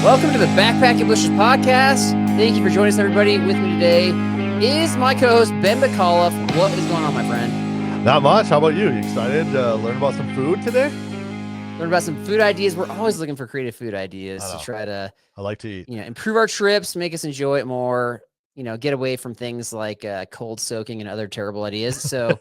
Welcome to the Backpacking Bushes podcast. Thank you for joining us, everybody. With me today is my co-host, Ben McAuliffe. What is going on, my friend? Not much. How about you? You excited to learn about some food today? Learn about some food ideas. We're always looking for creative food ideas to try to, I like to eat. Improve our trips, make us enjoy it more, get away from things like cold soaking and other terrible ideas. So,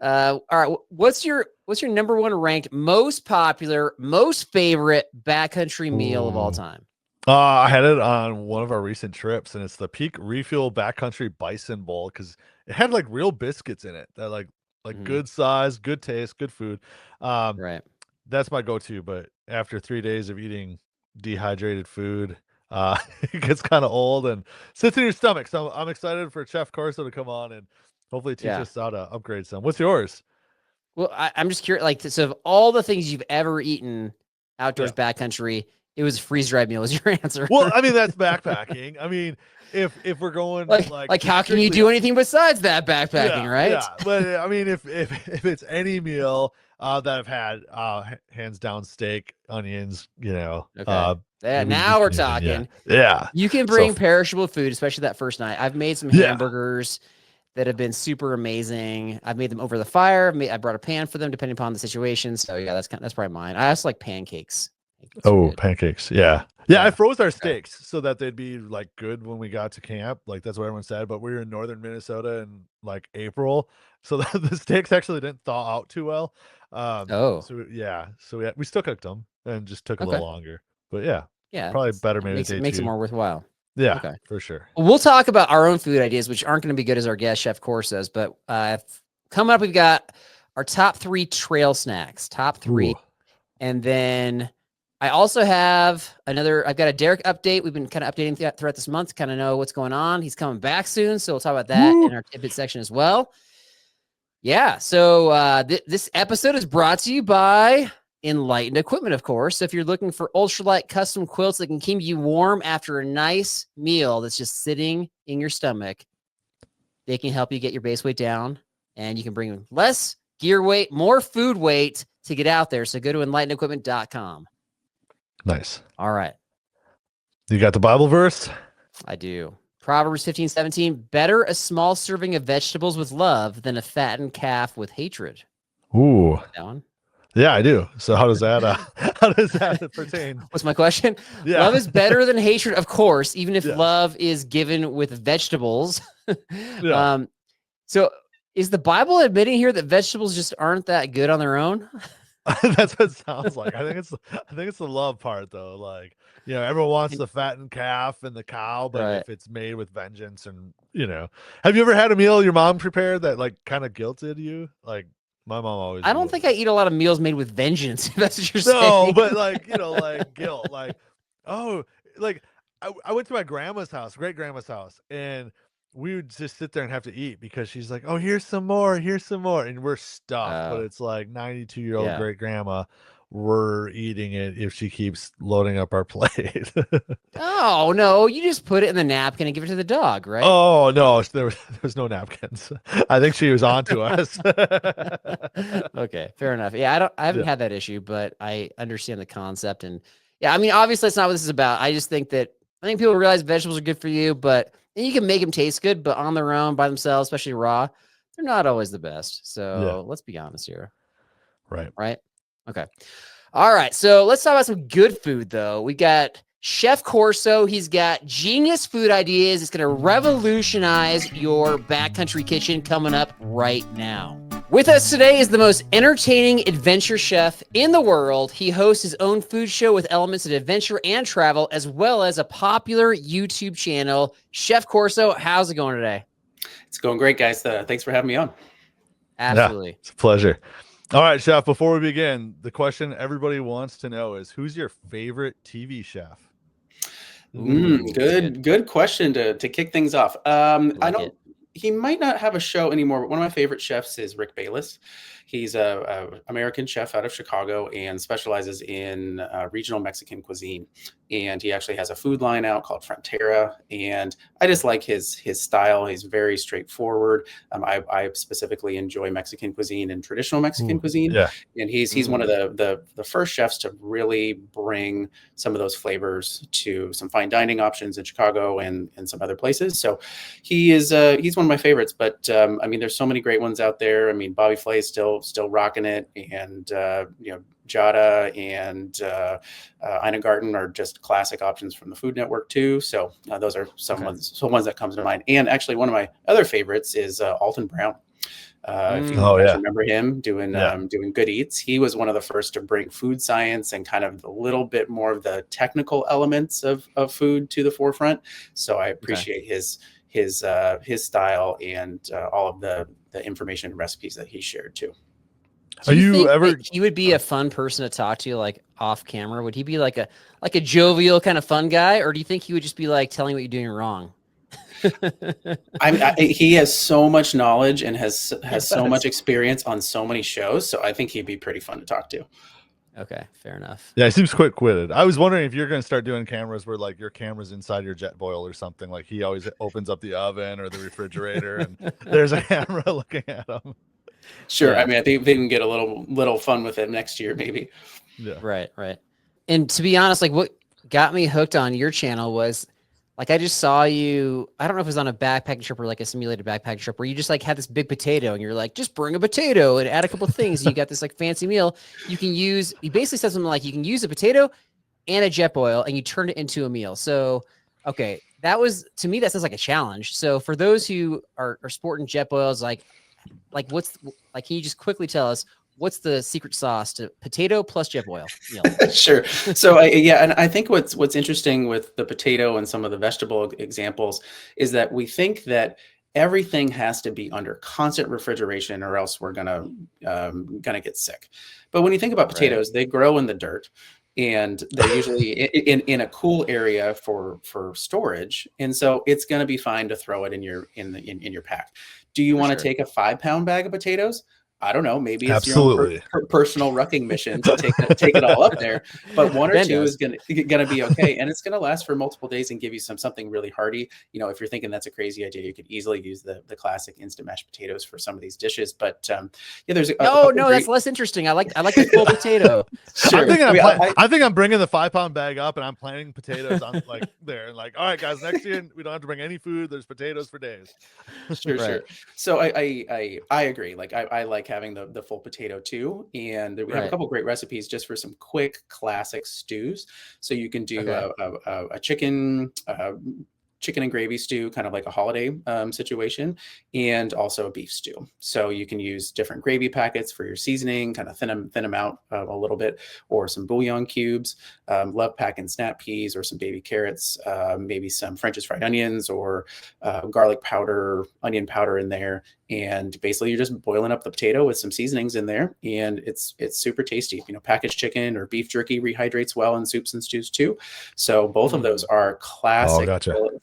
all right, what's your number one ranked, most popular, most favorite backcountry meal of all time? I had it on one of our recent trips, and it's the Peak Refuel Backcountry Bison Bowl because it had like real biscuits in it that like good size, good taste, good food. Right. That's my go-to. But after 3 days of eating dehydrated food, it gets kind of old and sits in your stomach. So I'm excited for Chef CORSO to come on and hopefully teach us how to upgrade some. What's yours? Well, I'm just curious, so of all the things you've ever eaten outdoors backcountry, it was freeze-dried meal is your answer. Well, I mean, that's backpacking. I mean, if we're going like how can you do anything besides that backpacking, right? Yeah, but I mean, if it's any meal that I've had, hands down, steak, onions, Okay. Now we're talking. Yeah. You can bring perishable food, especially that first night. I've made some hamburgers that have been super amazing. I've made them over the fire. I brought a pan for them, depending upon the situation. So yeah, that's probably mine. I also like pancakes. Pancakes. Yeah. I froze our steaks so that they'd be like good when we got to camp. Like that's what everyone said. But we were in northern Minnesota in like April, so the steaks actually didn't thaw out too well. So we still cooked them and just took a little longer. But yeah, probably better maybe makes it more worthwhile. Yeah, for sure. Well, we'll talk about our own food ideas, which aren't going to be good as our guest Chef CORSO's. But coming up, we've got our top 3 trail snacks. Top 3, and then I also have I've got a Derek update. We've been kind of updating throughout this month to kind of know what's going on. He's coming back soon, so we'll talk about that in our tidbit section as well. Yeah, so this episode is brought to you by Enlightened Equipment, of course. So if you're looking for ultralight custom quilts that can keep you warm after a nice meal that's just sitting in your stomach, they can help you get your base weight down, and you can bring less gear weight, more food weight to get out there. So go to enlightenedequipment.com. Nice. All right. You got the Bible verse? I do. Proverbs 15:17, better a small serving of vegetables with love than a fattened calf with hatred. Ooh. That one? Yeah, I do. So how does that pertain? What's my question? Yeah. Love is better than hatred, of course, even if love is given with vegetables. So is the Bible admitting here that vegetables just aren't that good on their own? That's what it sounds like. I think it's the love part though. Like, everyone wants the fattened calf and the cow, but if it's made with vengeance and have you ever had a meal your mom prepared that like kind of guilted you? Like my mom always. I don't think I eat a lot of meals made with vengeance. If that's what you're saying. No, but like like guilt. Like I went to my grandma's house, great grandma's house, and we would just sit there and have to eat because she's like, oh, here's some more. And we're stuffed, but it's like 92-year-old great grandma. We're eating it if she keeps loading up our plate. Oh, no, you just put it in the napkin and give it to the dog, right? Oh, no, there's no napkins. I think she was on to us. Okay, fair enough. Yeah, I haven't had that issue, but I understand the concept. And yeah, I mean, obviously that's not what this is about. I just think people realize vegetables are good for you, but you can make them taste good, but on their own, by themselves, especially raw, they're not always the best. So let's be honest here. Right. Okay. All right. So let's talk about some good food, though. We got Chef CORSO. He's got genius food ideas. It's going to revolutionize your backcountry kitchen coming up right now. With us today is the most entertaining adventure chef in the world. He hosts his own food show with elements of adventure and travel, as well as a popular YouTube channel. Chef CORSO, how's it going today? It's going great, guys. Thanks for having me on. Absolutely. Yeah, it's a pleasure. All right, Chef, before we begin, the question everybody wants to know is, who's your favorite TV chef? Good question to kick things off. He might not have a show anymore, but one of my favorite chefs is Rick Bayless. He's a American chef out of Chicago and specializes in regional Mexican cuisine. And he actually has a food line out called Frontera. And I just like his style. He's very straightforward. I specifically enjoy Mexican cuisine and traditional Mexican cuisine. Yeah. And he's one of the first chefs to really bring some of those flavors to some fine dining options in Chicago and some other places. So he's one of my favorites. But I mean, there's so many great ones out there. I mean, Bobby Flay is still rocking it, and Jada and Ina Garten are just classic options from the Food Network too. So those are some ones that comes to mind. And actually, one of my other favorites is Alton Brown. If you guys remember him doing Good Eats, he was one of the first to bring food science and kind of a little bit more of the technical elements of food to the forefront. So I appreciate his style and all of the information and recipes that he shared too. Do you think he would be a fun person to talk to, like off camera? Would he be like a jovial kind of fun guy, or do you think he would just be like telling what you're doing wrong? He has so much knowledge and has so much experience on so many shows, so I think he'd be pretty fun to talk to. Okay, fair enough. Yeah, he seems quick-witted. I was wondering if you're going to start doing cameras where like your camera's inside your jet boil or something. Like he always opens up the oven or the refrigerator, and there's a camera looking at him. Sure. Yeah. I mean, I think they can get a little fun with it next year, maybe. Yeah. Right. And to be honest, like what got me hooked on your channel was like I just saw you. I don't know if it was on a backpacking trip or like a simulated backpacking trip where you just like had this big potato and you're like, just bring a potato and add a couple of things. And you got this like fancy meal. You can use. You basically said something like you can use a potato and a jet boil and you turn it into a meal. So, okay, that was to me that sounds like a challenge. So for those who are sporting jet boils, like what's like? Can you just quickly tell us what's the secret sauce to potato plus jet boil meal? Sure. So and I think what's interesting with the potato and some of the vegetable examples is that we think that everything has to be under constant refrigeration or else we're gonna get sick. But when you think about potatoes, they grow in the dirt. And they're usually in a cool area for storage, and so it's going to be fine to throw it in your pack. Do you want to take a 5-pound bag of potatoes? I don't know. Maybe it's your own personal rucking mission to take it all up there. But one or two is gonna be okay, and it's gonna last for multiple days and give you something really hearty. You know, if you're thinking that's a crazy idea, you could easily use the classic instant mashed potatoes for some of these dishes. But there's that's less interesting. I like the full potato. Sure. I think I'm bringing the 5-pound bag up, and I'm planting potatoes on like there, and like, all right, guys, next year we don't have to bring any food. There's potatoes for days. Sure. So I agree. Like I like having the full potato too, and we have a couple great recipes just for some quick classic stews. So you can do a chicken and gravy stew, kind of like a holiday situation, and also a beef stew. So you can use different gravy packets for your seasoning, kind of thin them out a little bit, or some bouillon cubes, love pack and snap peas, or some baby carrots, maybe some French's fried onions, or garlic powder, onion powder in there. And basically you're just boiling up the potato with some seasonings in there, and it's super tasty. You know, packaged chicken or beef jerky rehydrates well in soups and stews too. So both of those are classic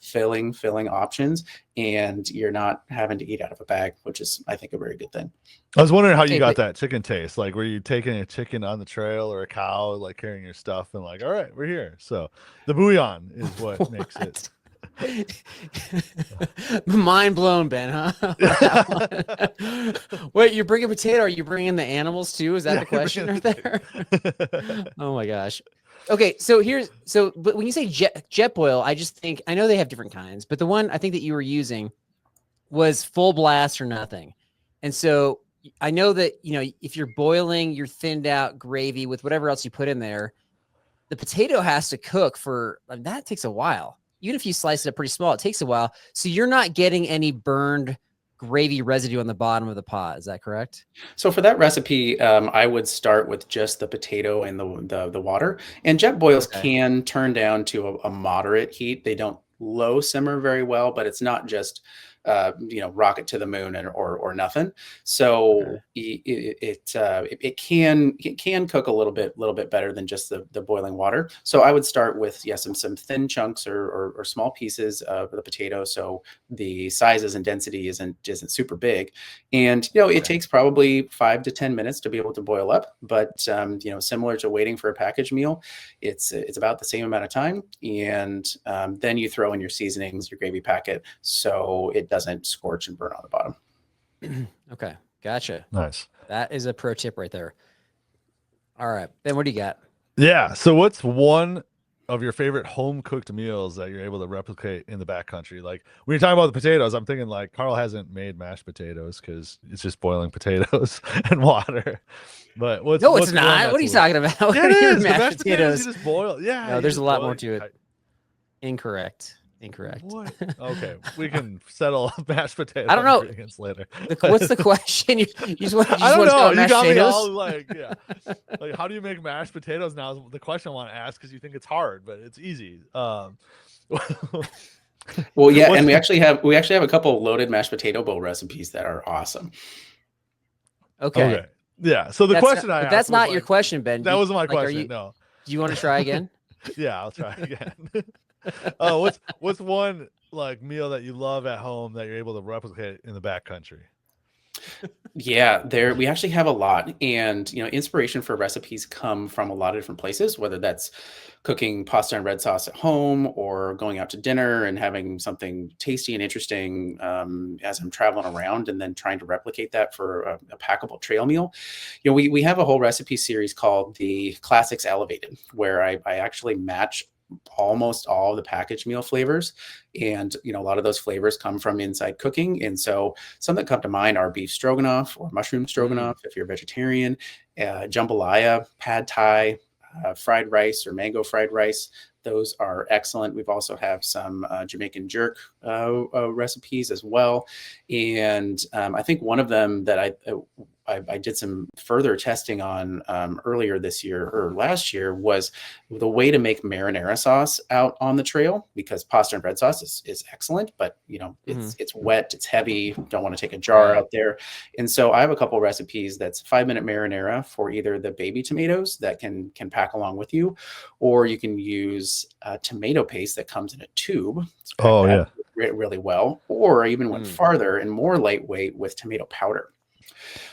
filling options, and you're not having to eat out of a bag, which is, I think, a very good thing. I was wondering how you got that chicken taste. Like, were you taking a chicken on the trail or a cow, like carrying your stuff and like, all right, we're here. So the bouillon is what makes it. Mind blown, Ben, huh? Wait, you bring a potato? Are you bringing the animals too? Is that the question right there? Oh my gosh. Okay, but when you say jet boil, I just think, I know they have different kinds, but the one I think that you were using was full blast or nothing. And so I know that, you know, if you're boiling your thinned out gravy with whatever else you put in there, the potato has to cook that takes a while. Even if you slice it up pretty small, it takes a while. So you're not getting any burned gravy residue on the bottom of the pot. Is that correct? So for that recipe, I would start with just the potato and the water. And jet boils can turn down to a moderate heat. They don't low simmer very well, but it's not just rocket to the moon or nothing. So it can cook a little bit better than just the boiling water. So I would start with some thin chunks or small pieces of the potato, so the sizes and density isn't super big, and it takes probably 5 to 10 minutes to be able to boil up. But similar to waiting for a packaged meal, it's about the same amount of time, and then you throw in your seasonings, your gravy packet, so it doesn't scorch and burn on the bottom. Okay, gotcha. Nice. That is a pro tip right there. All right, Ben, what do you got? Yeah. So what's one of your favorite home cooked meals that you're able to replicate in the backcountry? Like when you're talking about the potatoes, I'm thinking like Carl hasn't made mashed potatoes because it's just boiling potatoes and water. But what's it's not. What are you talking about? Yeah, it is. The mashed potatoes. You just boil. Yeah. No, there's a lot more to it. Incorrect. What? Okay, we can settle mashed potato. I don't know. Ingredients later. What's the question? You just want I don't know. You got me potatoes? all like, yeah. Like, how do you make mashed potatoes now? Is the question I want to ask, because you think it's hard, but it's easy. Well, yeah, and we actually have a couple of loaded mashed potato bowl recipes that are awesome. Okay. Yeah. So the question I asked, that's not your question, Ben. That wasn't my question. No. Do you want to try again? Yeah, I'll try again. What's one like meal that you love at home that you're able to replicate in the backcountry? Yeah, we actually have a lot, and inspiration for recipes come from a lot of different places, whether that's cooking pasta and red sauce at home or going out to dinner and having something tasty and interesting as I'm traveling around, and then trying to replicate that for a packable trail meal. We have a whole recipe series called the Classics Elevated, where I actually match almost all of the packaged meal flavors, and a lot of those flavors come from inside cooking. And so some that come to mind are beef stroganoff or mushroom stroganoff if you're a vegetarian, jambalaya, pad thai, fried rice or mango fried rice. Those are excellent. We've also have some Jamaican jerk recipes as well. And I think one of them that I did some further testing on earlier this year or last year was the way to make marinara sauce out on the trail, because pasta and red sauce is excellent, but it's wet, it's heavy, don't want to take a jar out there. And so I have a couple recipes that's 5-minute marinara for either the baby tomatoes that can pack along with you, or you can use tomato paste that comes in a tube. Oh yeah, really well. Or I even went farther and more lightweight with tomato powder.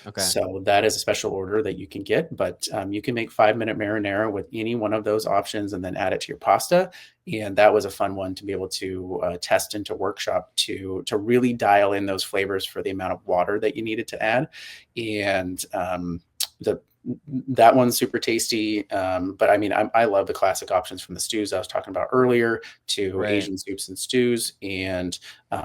Okay. So that is a special order that you can get, but you can make 5-minute marinara with any one of those options and then add it to your pasta. And that was a fun one to be able to test and to workshop to really dial in those flavors for the amount of water that you needed to add. And that one's super tasty. But I mean, I love the classic options from the stews I was talking about earlier to Asian soups and stews, and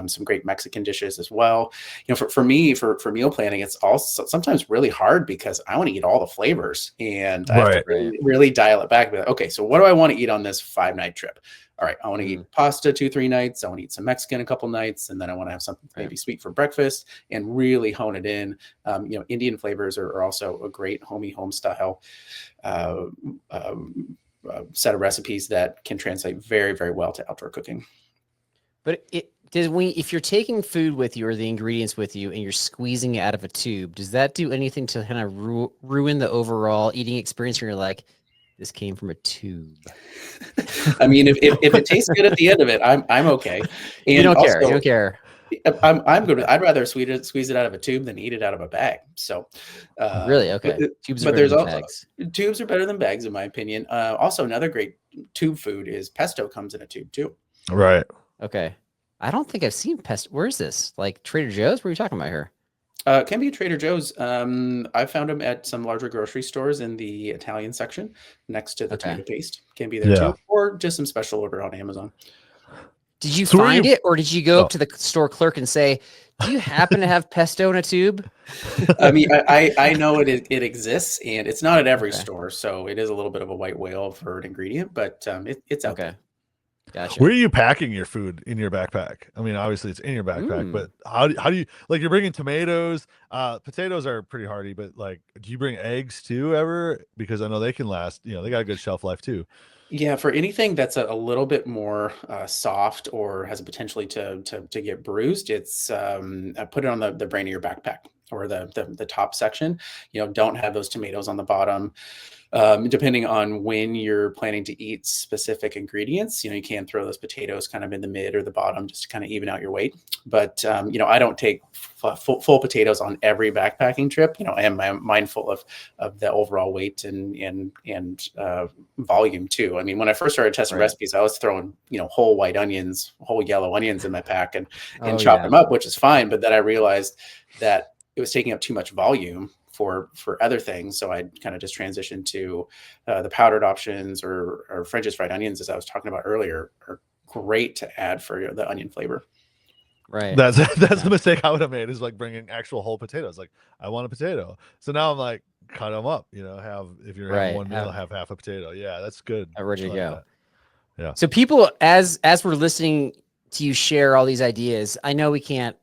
some great Mexican dishes as well. For me, for meal planning, it's also sometimes really hard because I want to eat all the flavors, and I have to really dial it back. Okay, so what do I want to eat on this 5-night trip? All right, I want to eat pasta 2-3 nights. I want to eat some Mexican a couple nights, and then I want to have something maybe sweet for breakfast, and really hone it in. Indian flavors are also a great home style set of recipes that can translate very, very well to outdoor cooking. But if you're taking food with you or the ingredients with you and you're squeezing it out of a tube, does that do anything to kind of ruin the overall eating experience? Where you're like, this came from a tube. I mean, if it tastes good at the end of it, I'm okay. And you don't care. You don't care. I'm good. I'd rather squeeze it out of a tube than eat it out of a bag. So really, okay. Tubes are better than bags. Tubes are better than bags, in my opinion. Also, another great tube food is pesto. Comes in a tube too. Right. Okay. I don't think I've seen pesto. Where is this? Like Trader Joe's? What are you talking about here? It can be at Trader Joe's. I found them at some larger grocery stores in the Italian section next to the tomato paste. Can be there too, or just some special order on Amazon. Did you find it, or did you go up to the store clerk and say, "Do you happen to have pesto in a tube?" I mean, I know it exists, and it's not at every store, so it is a little bit of a white whale for an ingredient, but it's out there. Gotcha. Where are you packing your food in your backpack? I mean, obviously it's in your backpack, but how do you like you're bringing tomatoes? Potatoes are pretty hardy, but like, do you bring eggs too ever? Because I know they can last. They got a good shelf life too. Yeah, for anything that's a little bit more soft or has a potentially to get bruised, it's put it on the brain of your backpack or the top section. Don't have those tomatoes on the bottom. Depending on when you're planning to eat specific ingredients, you can throw those potatoes kind of in the mid or the bottom just to kind of even out your weight. But, I don't take full potatoes on every backpacking trip. I am mindful of the overall weight and volume too. I mean, when I first started testing recipes, I was throwing, whole white onions, whole yellow onions in my pack and chop them up, which is fine. But then I realized that it was taking up too much volume for other things. So I kind of just transitioned to the powdered options or French's fried onions, as I was talking about earlier, are great to add for the onion flavor. Right. That's the mistake I would have made, is like bringing actual whole potatoes. Like, I want a potato. So now I'm like, cut them up, if you're having one meal, have half a potato. Yeah, that's good. Where'd you go? Yeah. So people, as we're listening to you share all these ideas, I know we can't,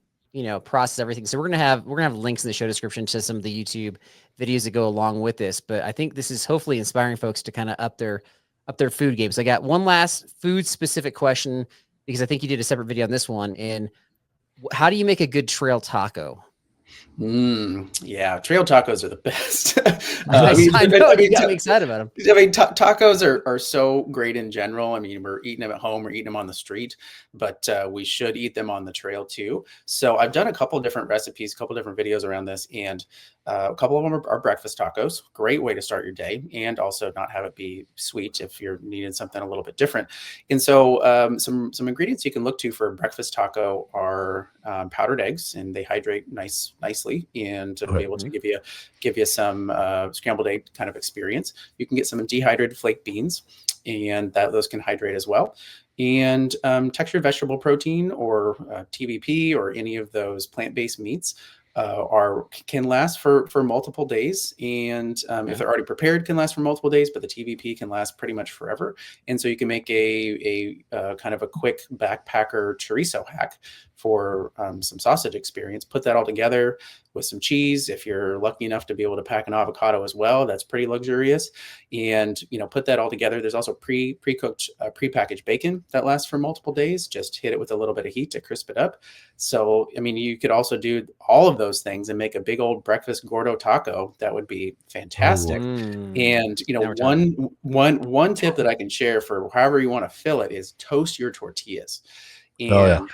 process everything. So we're gonna have links in the show description to some of the YouTube videos that go along with this. But I think this is hopefully inspiring folks to kind of up their food game. So I got one last food specific question, because I think you did a separate video on this one. And how do you make a good trail taco? Yeah, trail tacos are the best. I know, you got me excited about them. I mean, tacos are so great in general. I mean, we're eating them at home, we're eating them on the street, but we should eat them on the trail too. So I've done a couple of different recipes, a couple of different videos around this, and a couple of them are breakfast tacos. Great way to start your day, and also not have it be sweet if you're needing something a little bit different. And so some ingredients you can look to for a breakfast taco are powdered eggs, and they hydrate nicely, and it'll be able to give you some scrambled egg kind of experience. You can get some dehydrated flake beans, and those can hydrate as well. And textured vegetable protein or TVP or any of those plant-based meats can last for multiple days, and if they're already prepared, can last for multiple days, but the TVP can last pretty much forever. And so you can make a kind of a quick backpacker chorizo hack for some sausage experience. Put that all together with some cheese. If you're lucky enough to be able to pack an avocado as well, that's pretty luxurious. And put that all together. There's also pre-cooked prepackaged bacon that lasts for multiple days. Just hit it with a little bit of heat to crisp it up. So I mean, you could also do all of those things and make a big old breakfast gordo taco. That would be fantastic. And one tip that I can share for however you want to fill it is toast your tortillas. And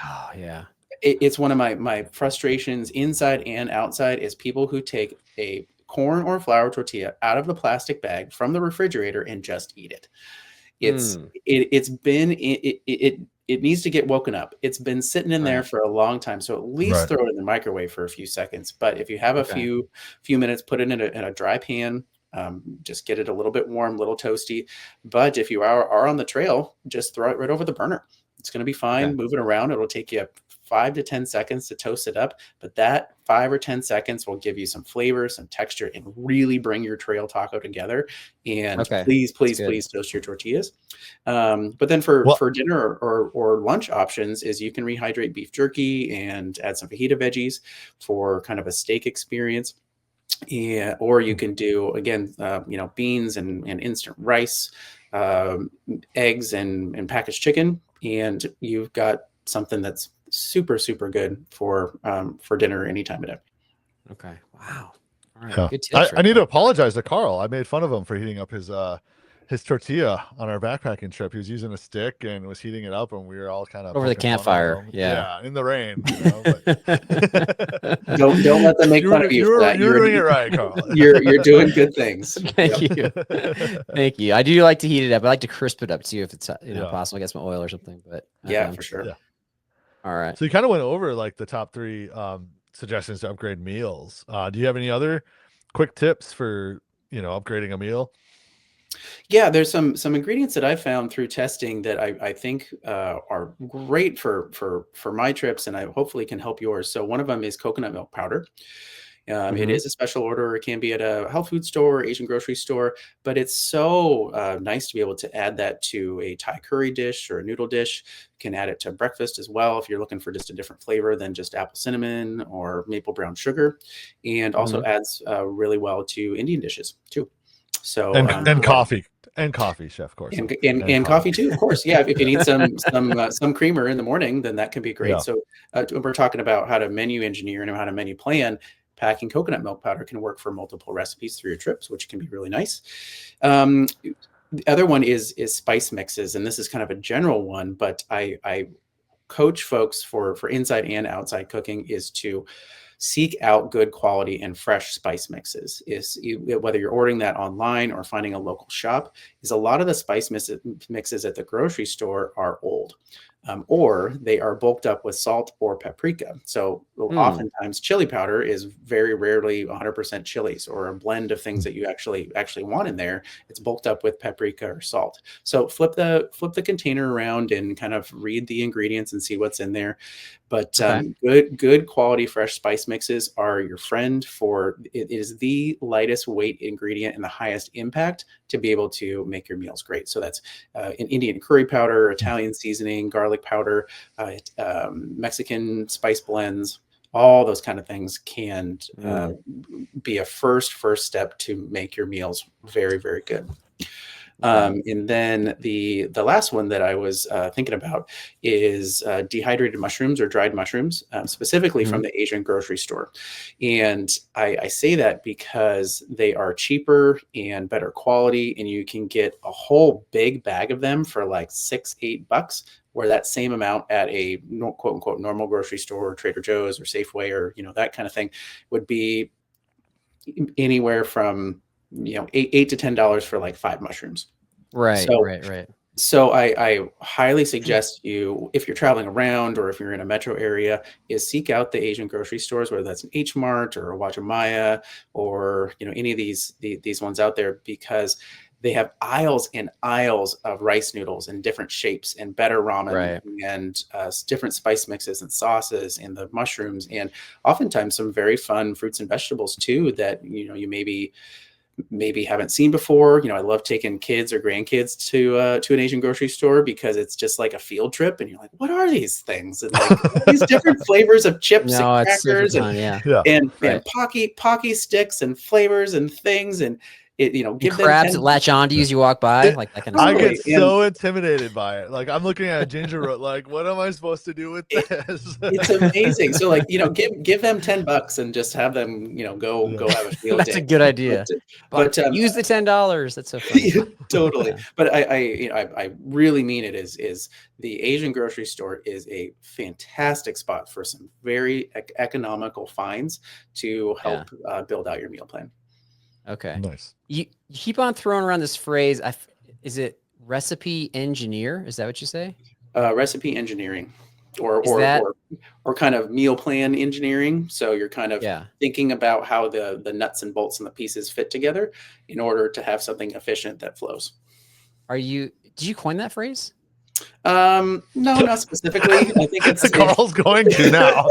it's one of my frustrations inside and outside is people who take a corn or flour tortilla out of the plastic bag from the refrigerator and just eat it. It needs to get woken up. It's been sitting in there for a long time. So at least throw it in the microwave for a few seconds. But if you have a few minutes, put it in a dry pan, just get it a little bit warm, a little toasty. But if you are on the trail, just throw it right over the burner. It's going to be fine. Move it around. It'll take you 5 to 10 seconds to toast it up, but that 5 or 10 seconds will give you some flavor, some texture, and really bring your trail taco together. And please toast your tortillas. But then for dinner or lunch options is you can rehydrate beef jerky and add some fajita veggies for kind of a steak experience. Yeah, or you can do again, beans and instant rice, eggs and packaged chicken, and you've got something that's super good for dinner any time of day. Okay. Wow. All right. Yeah. Good tips. I need to apologize to Carl. I made fun of him for heating up his tortilla on our backpacking trip. He was using a stick and was heating it up, and we were all kind of over the campfire. Yeah, in the rain. Don't let them make fun of you for that. You're doing it right, Carl. You're doing good things. Thank you. Thank you. I do like to heat it up. I like to crisp it up too, if it's possible. I get some oil or something. But for sure. Yeah. All right. So you kind of went over like the top 3 suggestions to upgrade meals. Do you have any other quick tips for upgrading a meal? Yeah, there's some ingredients that I found through testing that I think are great for my trips, and I hopefully can help yours. So one of them is coconut milk powder. It is a special order. It can be at a health food store, Asian grocery store, but it's so nice to be able to add that to a Thai curry dish or a noodle dish. Can add it to breakfast as well if you're looking for just a different flavor than just apple cinnamon or maple brown sugar, and also adds really well to Indian dishes too. So and coffee, chef, of course, and coffee too, of course. Yeah, if you need some creamer in the morning, then that can be great. Yeah. So when we're talking about how to menu engineer and how to menu plan, packing coconut milk powder can work for multiple recipes through your trips, which can be really nice. The other one is spice mixes, and this is kind of a general one, but I coach folks for inside and outside cooking is to seek out good quality and fresh spice mixes. Whether you're ordering that online or finding a local shop, is a lot of the spice mixes at the grocery store are old. Or they are bulked up with salt or paprika. So oftentimes chili powder is very rarely 100% chilies or a blend of things that you actually want in there. It's bulked up with paprika or salt. So flip the container around and kind of read the ingredients and see what's in there. But good quality fresh spice mixes are your friend. It is the lightest weight ingredient and the highest impact to be able to make your meals great. So that's an Indian curry powder, Italian seasoning, garlic powder, Mexican spice blends. All those kind of things can be a first step to make your meals very, very good. And then the last one that I was thinking about is dehydrated mushrooms or dried mushrooms, specifically from the Asian grocery store. And I say that because they are cheaper and better quality, and you can get a whole big bag of them for like $6-8, where that same amount at a quote unquote normal grocery store, or Trader Joe's or Safeway, or that kind of thing, would be anywhere from $8 to $10 for like 5 mushrooms. Right. So I highly suggest you, if you're traveling around or if you're in a metro area, is seek out the Asian grocery stores, whether that's an H Mart or a Wajimaya or any of these ones out there, because they have aisles and aisles of rice noodles in different shapes and better ramen and different spice mixes and sauces and the mushrooms, and oftentimes some very fun fruits and vegetables too that you maybe haven't seen before. I love taking kids or grandkids to an Asian grocery store because it's just like a field trip, and you're like, what are these things? And like these different flavors of chips and crackers and Pocky sticks and flavors and things, and give crabs that latch on to you as you walk by, like that kind of I stuff. get so intimidated by it. Like I'm looking at a ginger root, like what am I supposed to do with this? It's amazing. So like give them $10 and just have them go have a field day. That's a good idea. But use the $10. That's so funny. Totally. But I really mean it. Is the Asian grocery store is a fantastic spot for some very economical finds to help build out your meal plan. Okay. Nice. You keep on throwing around this phrase. Is it recipe engineer? Is that what you say? Recipe engineering, or kind of meal plan engineering. So you're kind of thinking about how the nuts and bolts and the pieces fit together in order to have something efficient that flows. Did you coin that phrase? No, not specifically. I think it's Carl's going to now.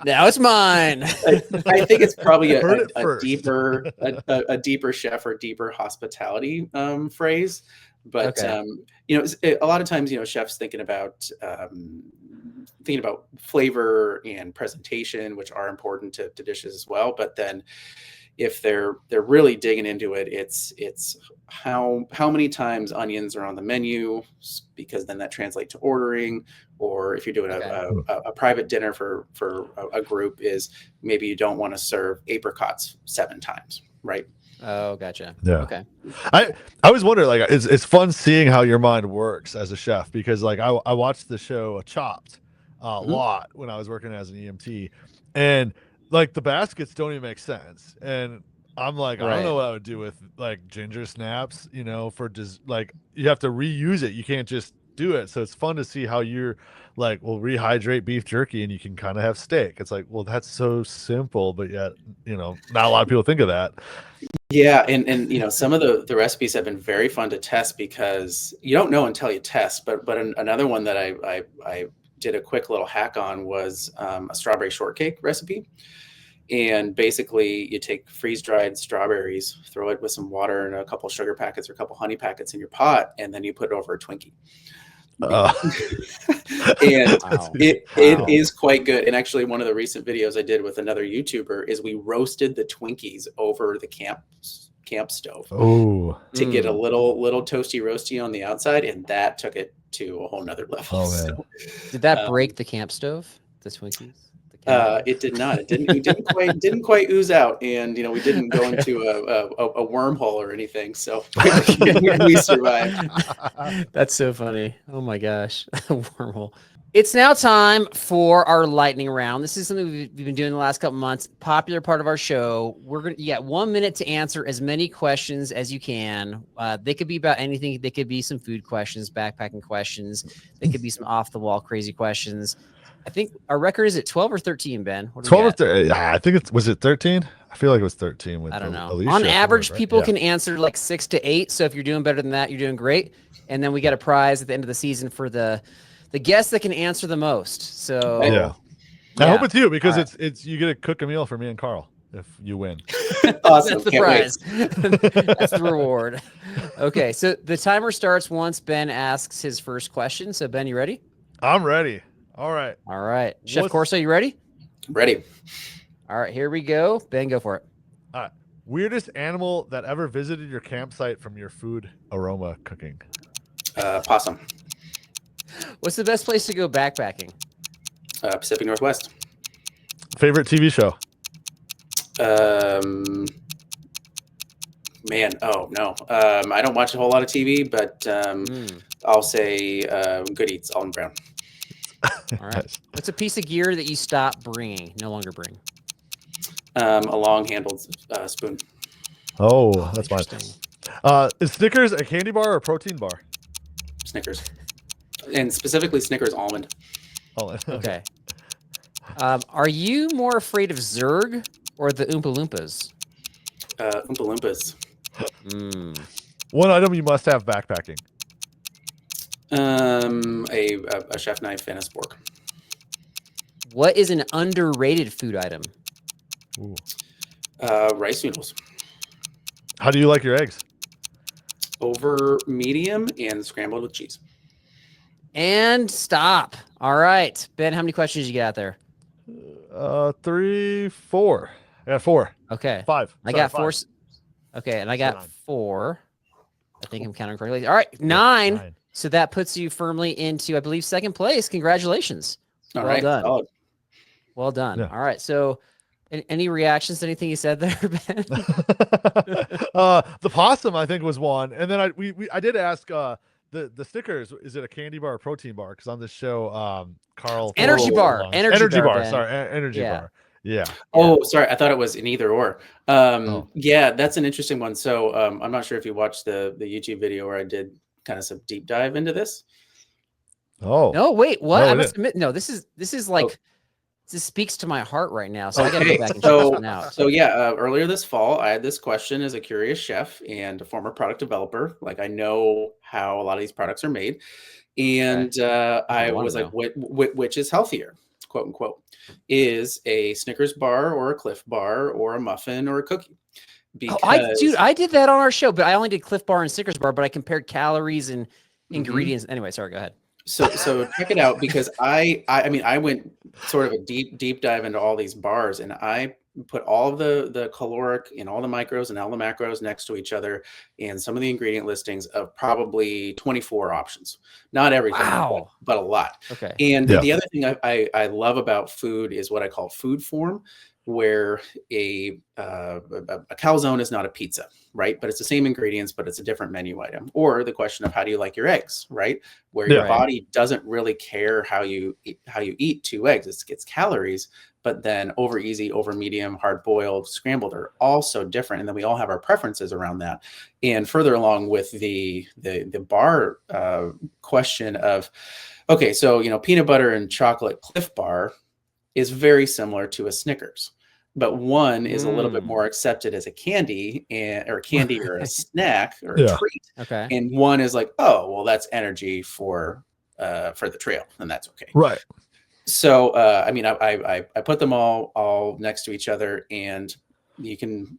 Now it's mine. I think it's probably a deeper chef or deeper hospitality phrase. But a lot of times chefs thinking about flavor and presentation, which are important to dishes as well. But then if they're really digging into it, it's how many times onions are on the menu, because then that translates to ordering. Or if you're doing a private dinner for a group, is maybe you don't want to serve apricots 7 times, right? Oh, gotcha. Yeah. Okay. I always wonder, like, it's fun seeing how your mind works as a chef, because like I watched the show Chopped a lot when I was working as an EMT, and like the baskets don't even make sense, and I'm like, I don't know what I would do with like ginger snaps, for just like you have to reuse it. You can't just do it. So it's fun to see how you're like, well, rehydrate beef jerky and you can kind of have steak. It's like, well, that's so simple, but yet, not a lot of people think of that. Yeah. And some of the recipes have been very fun to test because you don't know until you test. But another one that I did a quick little hack on was a strawberry shortcake recipe. And basically you take freeze-dried strawberries, throw it with some water and a couple sugar packets or a couple honey packets in your pot, and then you put it over a Twinkie. And it is quite good. And actually, one of the recent videos I did with another YouTuber is we roasted the Twinkies over the camp stove to get a little toasty roasty on the outside, and that took it to a whole nother level. So, did that break the camp stove, the Twinkies? It did not. It didn't quite ooze out, and we didn't go into a wormhole or anything. So we survived. That's so funny. Oh my gosh, wormhole. It's now time for our lightning round. This is something we've been doing the last couple months. Popular part of our show. You got 1 minute to answer as many questions as you can. They could be about anything. They could be some food questions, backpacking questions. They could be some off the wall crazy questions. I think our record is at 12 or 13, Ben. 12 or 13. I think was it 13? I feel like it was 13 with I don't know. Alicia, on average, right? people can answer like 6 to 8. So if you're doing better than that, you're doing great. And then we got a prize at the end of the season for the guest that can answer the most. So I hope it's you, because it's you get to cook a meal for me and Carl if you win. Awesome. That's the prize. That's the reward. Okay, so the timer starts once Ben asks his first question. So Ben, you ready? I'm ready. All right. Chef Corso, you ready? Ready. All right, here we go. Ben, go for it. All right. Weirdest animal that ever visited your campsite from your food aroma cooking? Possum. What's the best place to go backpacking? Pacific Northwest. Favorite TV show? Man, oh no. I don't watch a whole lot of TV, but I'll say Good Eats, Alton Brown. All right. What's a piece of gear that you stop bringing, no longer bring? A long-handled spoon. Oh, that's fine. Is Snickers a candy bar or a protein bar? Snickers. And specifically Snickers almond. Oh, okay. Are you more afraid of Zerg or the Oompa Loompas? Oompa Loompas. One item you must have backpacking. A chef knife and a spork. What is an underrated food item? Ooh. Rice noodles. How do you like your eggs? Over medium and scrambled with cheese. And stop. All right, Ben, how many questions you got there? 3, 4. I got 4. Okay. 5. I got 4. Okay, and I got 4. I think I'm counting correctly. All right, 9. So that puts you firmly into, I believe, second place. Congratulations. Well done. Solid. Well done. Yeah. All right. So any reactions to anything you said there, Ben? The possum, I think, was one. And then I did ask the Snickers, is it a candy bar or protein bar? Because on this show, Carl... Energy bar. Energy bar. Sorry, energy bar. Yeah. Oh, sorry. I thought it was an either or. Yeah, that's an interesting one. So I'm not sure if you watched the YouTube video where I did kind of some deep dive into this. Oh no! Wait, what? No, I must admit, no. This is like this speaks to my heart right now. So okay. I got to go back and check this one out. So yeah, earlier this fall, I had this question as a curious chef and a former product developer. Like I know how a lot of these products are made, and I was like, which is healthier, quote unquote? Is a Snickers bar or a Cliff bar or a muffin or a cookie? Because... I did that on our show, but I only did Cliff Bar and Snickers bar, but I compared calories and ingredients. Anyway, sorry, go ahead. So check it out, because I mean, I went sort of a deep dive into all these bars, and I put all of the caloric and all the micros and all the macros next to each other, and some of the ingredient listings of probably 24 options. Not everything, but a lot. Okay. And the other thing I love about food is what I call food form, where a calzone is not a pizza, right? But it's the same ingredients, but it's a different menu item. Or the question of how do you like your eggs, right? Where your body doesn't really care how you eat 2 eggs. It gets calories, but then over easy, over medium, hard boiled, scrambled are also different. And then we all have our preferences around that. And further along with the bar question of, okay, so peanut butter and chocolate Cliff Bar is very similar to a Snickers, but one is a little bit more accepted as a candy or a snack or a treat. Okay. And one is like, oh, well, that's energy for the trail, and that's okay. Right. So, I mean, I put them all next to each other, and you can,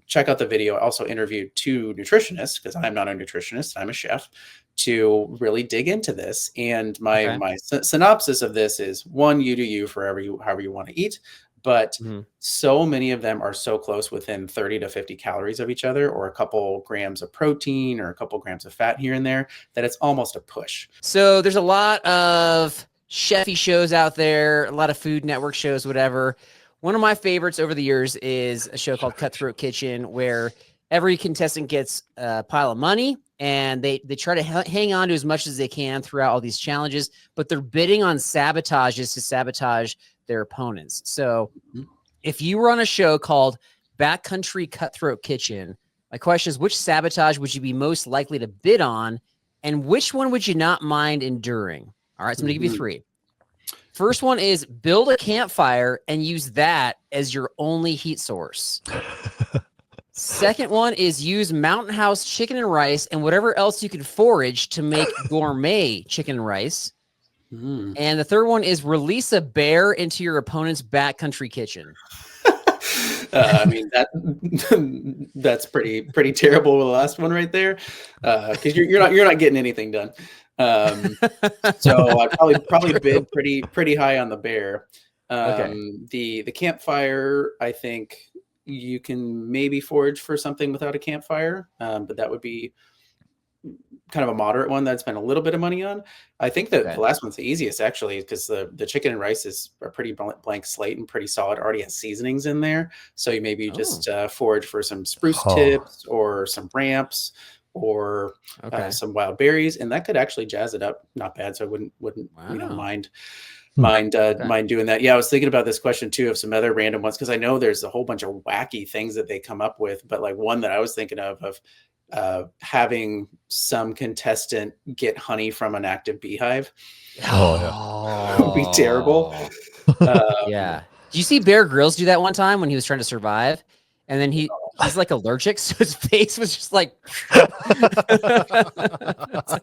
check out the video. I also interviewed 2 nutritionists, because I'm not a nutritionist, I'm a chef, to really dig into this. And my Okay. my synopsis of this is: one, you do you however you want to eat, but Mhm. so many of them are so close, within 30 to 50 calories of each other, or a couple grams of protein or a couple grams of fat here and there, that it's almost a push. So there's a lot of chefy shows out there, a lot of Food Network shows, whatever. One of my favorites over the years is a show called Cutthroat Kitchen, where every contestant gets a pile of money and they try to hang on to as much as they can throughout all these challenges, but they're bidding on sabotages to sabotage their opponents. So Mhm. if you were on a show called Backcountry Cutthroat Kitchen, my question is, which sabotage would you be most likely to bid on, and which one would you not mind enduring? All right, so I'm going to give you Mhm. 3. First one is build a campfire and use that as your only heat source. Second one is use Mountain House chicken and rice and whatever else you can forage to make gourmet chicken and rice. Mm. And the third one is release a bear into your opponent's backcountry kitchen. I mean, that's pretty terrible. The last one right there, because you're not getting anything done. So I'd probably bid pretty high on the bear. Okay. The campfire, I think you can maybe forage for something without a campfire, but that would be kind of a moderate one that I'd spend a little bit of money on. I think that Okay. the last one's the easiest, actually, because the chicken and rice is a pretty blank slate and pretty solid. Already has seasonings in there, so you maybe Oh, just forage for some spruce Oh, tips or some ramps or okay. some wild berries, and that could actually jazz it up not bad. So I wouldn't Wow. mind Hmm. Okay. mind doing that. Yeah, I was thinking about this question too, of some other random ones, because I know there's a whole bunch of wacky things that they come up with, but like one that I was thinking of having some contestant get honey from an active beehive Oh, yeah. would be terrible. Yeah. Do you see Bear Grylls do that one time when he was trying to survive? And then he's like allergic, so his face was just like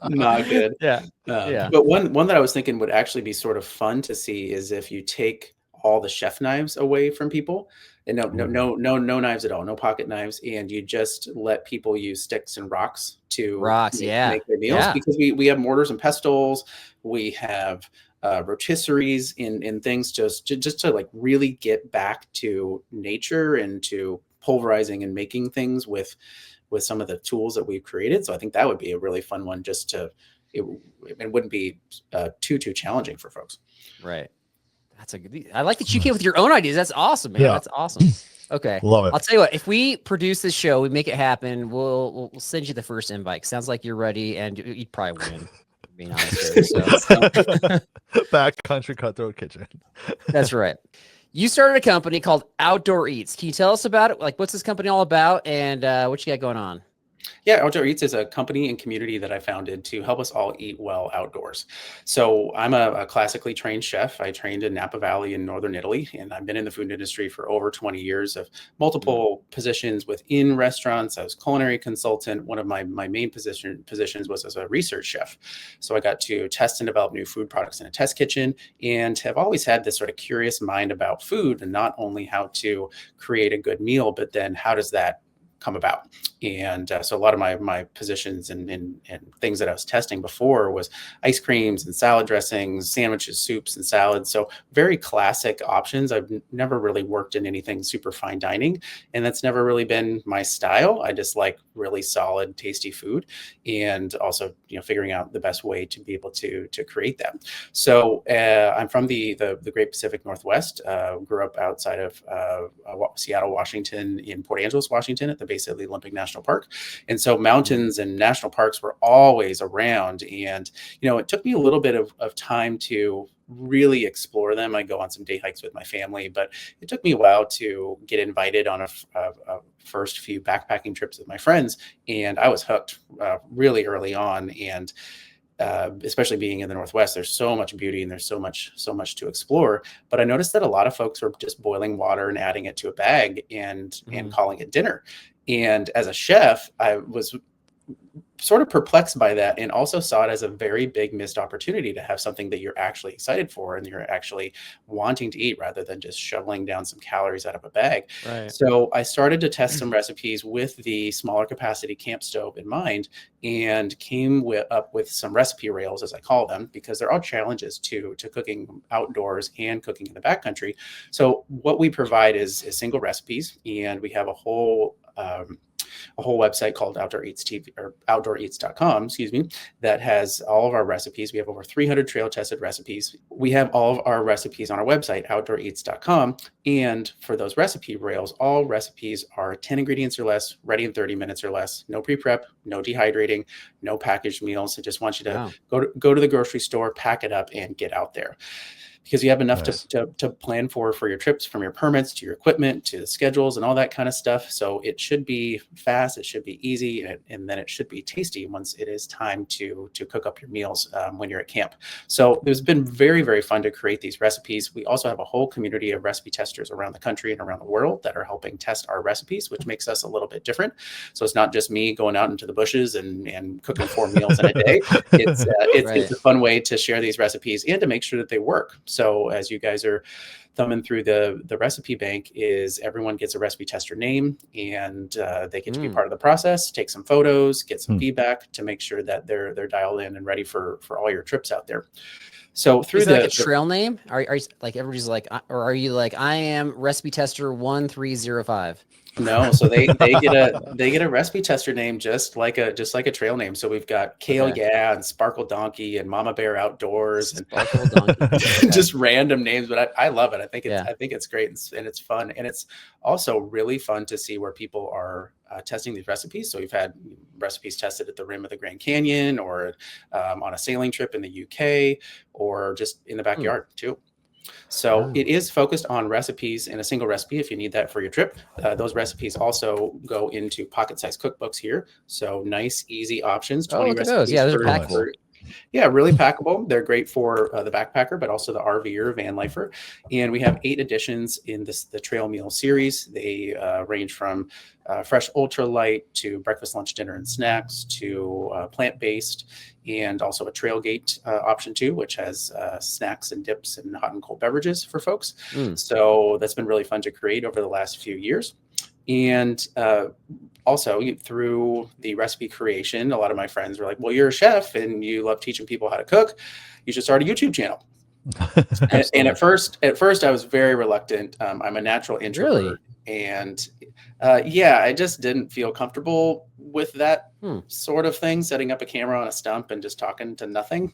Not good. Yeah. Yeah. But one that I was thinking would actually be sort of fun to see is if you take all the chef knives away from people, and no knives at all, no pocket knives, and you just let people use sticks and rocks to Rocks. Yeah. make their meals, Yeah. because we have mortars and pestles, we have rotisseries in things, just to like really get back to nature and to pulverizing and making things with some of the tools that we've created. So I think that would be a really fun one, just to it wouldn't be too challenging for folks. Right. That's a good. I like that you came with your own ideas. That's awesome, man. Yeah. That's awesome. Okay. Love it. I'll tell you what, if we produce this show, we make it happen, we'll send you the first invite. Sounds like you're ready, and you'd probably win, being honest with you. So Backcountry Cutthroat Kitchen. that's right. You started a company called Outdoor Eats. Can you tell us about it? Like, what's this company all about, and what you got going on? Yeah, Outdoor Eats is a company and community that I founded to help us all eat well outdoors. So I'm a classically trained chef. I trained in Napa Valley in northern Italy, and I've been in the food industry for over 20 years, of multiple positions within restaurants. I was culinary consultant. One of my main positions was as a research chef. So I got to test and develop new food products in a test kitchen, and have always had this sort of curious mind about food, and not only how to create a good meal, but then how does that come about. And so a lot of my positions and things that I was testing before was ice creams and salad dressings, sandwiches, soups, and salads. So very classic options. I've never really worked in anything super fine dining, and that's never really been my style. I just like really solid, tasty food, and also figuring out the best way to be able to create that. So I'm from the Great Pacific Northwest. Grew up outside of Seattle, Washington, in Port Angeles, Washington, at the base of the Olympic National Park. And so mountains and national parks were always around. And, it took me a little bit of time to really explore them. I go on some day hikes with my family, but it took me a while to get invited on a first few backpacking trips with my friends. And I was hooked really early on. And especially being in the Northwest, there's so much beauty and there's so much to explore. But I noticed that a lot of folks were just boiling water and adding it to a bag and calling it dinner. And as a chef, I was sort of perplexed by that, and also saw it as a very big missed opportunity to have something that you're actually excited for and you're actually wanting to eat rather than just shoveling down some calories out of a bag. Right. So I started to test some recipes with the smaller capacity camp stove in mind, and came up with some recipe rails, as I call them, because there are challenges to cooking outdoors and cooking in the backcountry. So what we provide is single recipes, and we have a whole website called Outdoor Eats TV, or OutdoorEats.com, excuse me, that has all of our recipes. We have over 300 trail tested recipes. We have all of our recipes on our website, OutdoorEats.com. And for those recipe rails, all recipes are 10 ingredients or less, ready in 30 minutes or less. No pre-prep, no dehydrating, no packaged meals. I just want you to go to the grocery store, pack it up, and get out there, because you have enough to plan for your trips, from your permits to your equipment to the schedules and all that kind of stuff. So it should be fast, it should be easy, and then it should be tasty once it is time to cook up your meals when you're at camp. So it's been very, very fun to create these recipes. We also have a whole community of recipe testers around the country and around the world that are helping test our recipes, which makes us a little bit different. So it's not just me going out into the bushes and cooking 4 meals in a day. It's a fun way to share these recipes and to make sure that they work. So as you guys are thumbing through the recipe bank, is everyone gets a recipe tester name, and they get to be part of the process, take some photos, get some feedback to make sure that they're dialed in and ready for all your trips out there. So through like a trail name? Are you like, everybody's like, or are you like, I am recipe tester 1305? No, so they get a recipe tester name just like a trail name. So we've got Kale Yeah and Sparkle Donkey and Mama Bear Outdoors and Sparkle Donkey. just random names, but I love it. I think it's great, and it's fun, and it's also really fun to see where people are testing these recipes. So we've had recipes tested at the rim of the Grand Canyon, or on a sailing trip in the UK, or just in the backyard too. So it is focused on recipes in a single recipe if you need that for your trip. Those recipes also go into pocket-sized cookbooks here. So nice, easy options. 20 recipes. Those. Yeah, those are packable. Yeah, really packable. They're great for the backpacker, but also the RVer, van lifer. And we have 8 editions in the Trail Meal series. They range from fresh ultralight to breakfast, lunch, dinner, and snacks to plant-based, and also a Trailgate option too, which has snacks and dips and hot and cold beverages for folks. So that's been really fun to create over the last few years. And also through the recipe creation, a lot of my friends were like, well, you're a chef and you love teaching people how to cook. You should start a YouTube channel. and at first I was very reluctant. I'm a natural introvert. Really? And I just didn't feel comfortable with that sort of thing, setting up a camera on a stump and just talking to nothing.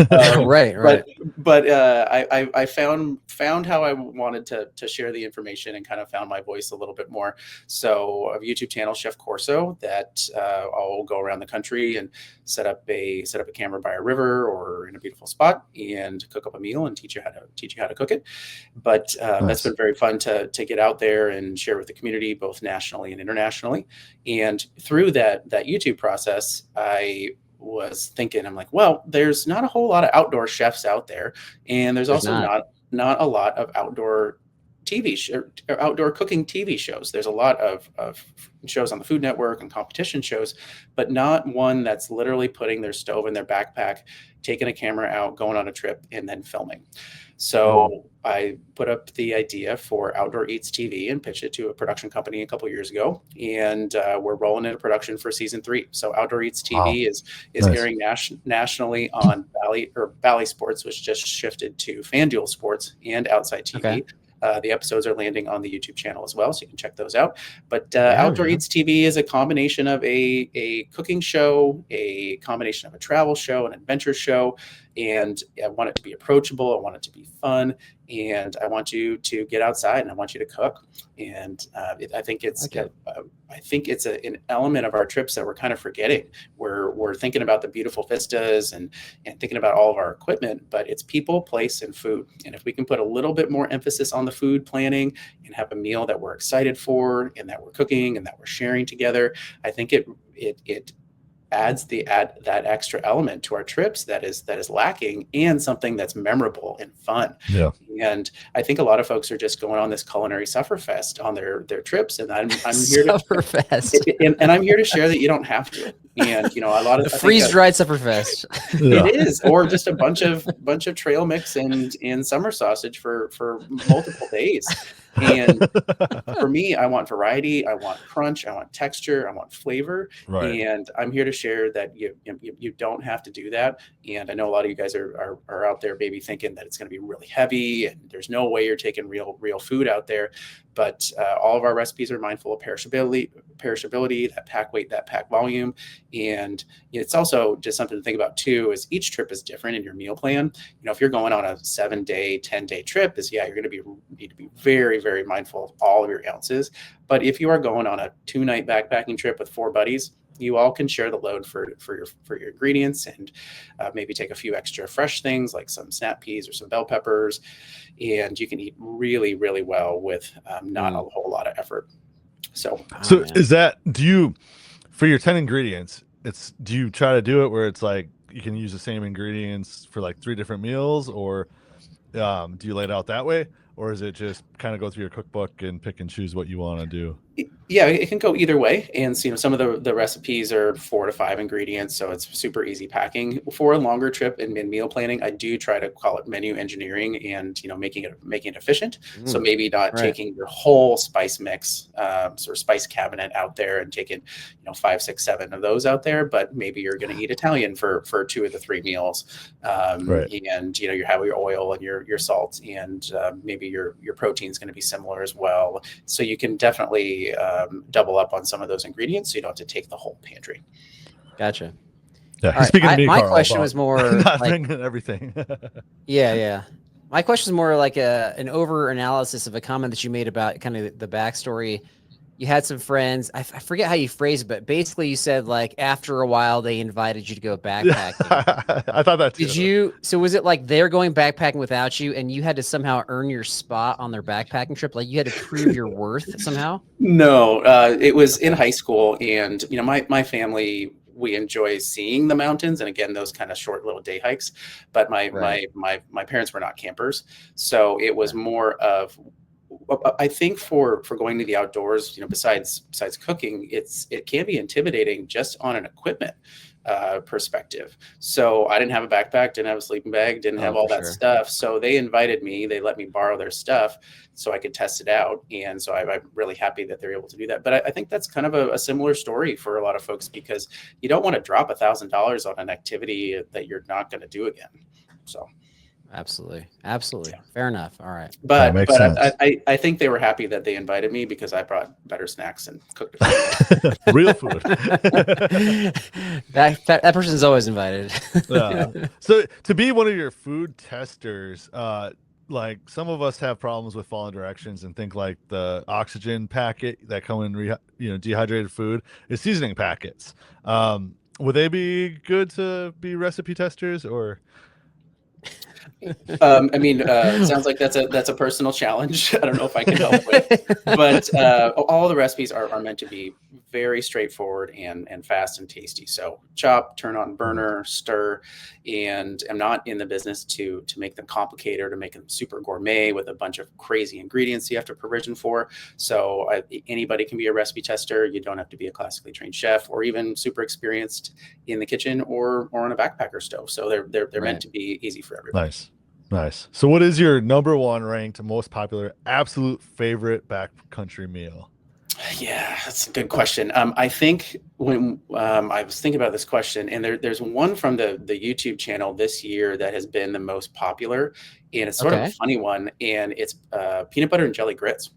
Right. But I found how I wanted to share the information, and kind of found my voice a little bit more. So a YouTube channel, Chef CORSO, that I'll go around the country and set up a camera by a river or in a beautiful spot and cook up a meal and teach you how to cook it. But that's been very fun to get out there and share with the community, both nationally and internationally. And through that YouTube process, I was thinking, I'm like, well, there's not a whole lot of outdoor chefs out there, and there's also not a lot of outdoor outdoor cooking TV shows. There's a lot of shows on the Food Network and competition shows, but not one that's literally putting their stove in their backpack, taking a camera out, going on a trip, and then filming. So I put up the idea for Outdoor Eats TV and pitched it to a production company a couple of years ago, and we're rolling into production for season 3. So Outdoor Eats TV is airing nationally on Bally Sports, which just shifted to FanDuel Sports, and Outside TV. Okay. The episodes are landing on the YouTube channel as well, so you can check those out. But Outdoor Eats TV is a combination of a cooking show, a combination of a travel show, an adventure show, and I want it to be approachable. I want it to be fun, and I want you to get outside, and I want you to cook. And I think it's an element of our trips that we're kind of forgetting. We're thinking about the beautiful vistas and thinking about all of our equipment, but it's people, place, and food. And if we can put a little bit more emphasis on the food planning and have a meal that we're excited for, and that we're cooking and that we're sharing together, I think it adds that extra element to our trips that is lacking, and something that's memorable and fun. Yeah. And I think a lot of folks are just going on this culinary sufferfest on their trips, and I'm here Sufferfest. and I'm here to share that you don't have to. And you know, a lot of The freeze-dried Sufferfest. Yeah. it is, or just a bunch of trail mix and summer sausage for multiple days. And for me, I want variety, I want crunch, I want texture, I want flavor. Right. And I'm here to share that you don't have to do that. And I know a lot of you guys are out there maybe thinking that it's going to be really heavy and there's no way you're taking real food out there. But all of our recipes are mindful of perishability, that pack weight, that pack volume. And it's also just something to think about too, is each trip is different in your meal plan. You know, if you're going on a 7-day, 10-day trip, you're going to need to be very, very mindful of all of your ounces. But if you are going on a 2-night backpacking trip with 4 buddies, you all can share the load for your ingredients, and maybe take a few extra fresh things like some snap peas or some bell peppers, and you can eat really, really well with not a whole lot of effort. So is that, for your 10 ingredients, do you try to do it where it's like you can use the same ingredients for like 3 different meals, or do you lay it out that way, or is it just kind of go through your cookbook and pick and choose what you want to do? Yeah, it can go either way. And so, you know, some of the recipes are 4 to 5 ingredients, so it's super easy packing. For a longer trip and meal planning, I do try to call it menu engineering and, you know, making it efficient. So maybe not taking your whole spice mix, sort of spice cabinet out there and taking, you know, 5, 6, 7 of those out there, but maybe you're going to eat Italian for 2 of the 3 meals. And, you know, you have your oil and your salt, and maybe your protein is going to be similar as well. So you can definitely double up on some of those ingredients, so you don't have to take the whole pantry. Gotcha. Yeah, he's speaking to me, my Carl, question was more not like bringing everything. yeah. My question is more like an over analysis of a comment that you made about kind of the backstory. You had some friends. I forget how you phrased it, but basically you said like after a while they invited you to go backpacking. I thought that too. So was it like they're going backpacking without you and you had to somehow earn your spot on their backpacking trip? Like you had to prove your worth somehow? No, it was in high school, and you know, my family, we enjoy seeing the mountains, and again, those kind of short little day hikes. But my parents were not campers, so it was more of, I think for going to the outdoors, you know, besides cooking, it can be intimidating just on an equipment perspective. So I didn't have a backpack, didn't have a sleeping bag, didn't have all that stuff. So they invited me, they let me borrow their stuff so I could test it out. And so I'm really happy that they're able to do that. But I think that's kind of a similar story for a lot of folks, because you don't want to drop $1,000 on an activity that you're not going to do again. So Absolutely. Yeah. Fair enough. All right. But I think they were happy that they invited me, because I brought better snacks and cooked real food. that person's always invited. So to be one of your food testers, like some of us have problems with falling directions and think like the oxygen packet that come in dehydrated food is seasoning packets. Would they be good to be recipe testers, or? I mean, it sounds like that's a personal challenge. I don't know if I can help with, but all the recipes are meant to be very straightforward and fast and tasty. So chop, turn on burner, stir, and I'm not in the business to make them complicated or to make them super gourmet with a bunch of crazy ingredients you have to provision for. So anybody can be a recipe tester. You don't have to be a classically trained chef or even super experienced in the kitchen or on a backpacker stove. So they're meant to be easy for everybody. Nice. So what is your number 1 ranked most popular, absolute favorite backcountry meal? Yeah, that's a good question. I think when I was thinking about this question, and there's one from the YouTube channel this year that has been the most popular, and it's sort of a funny one, and it's peanut butter and jelly grits.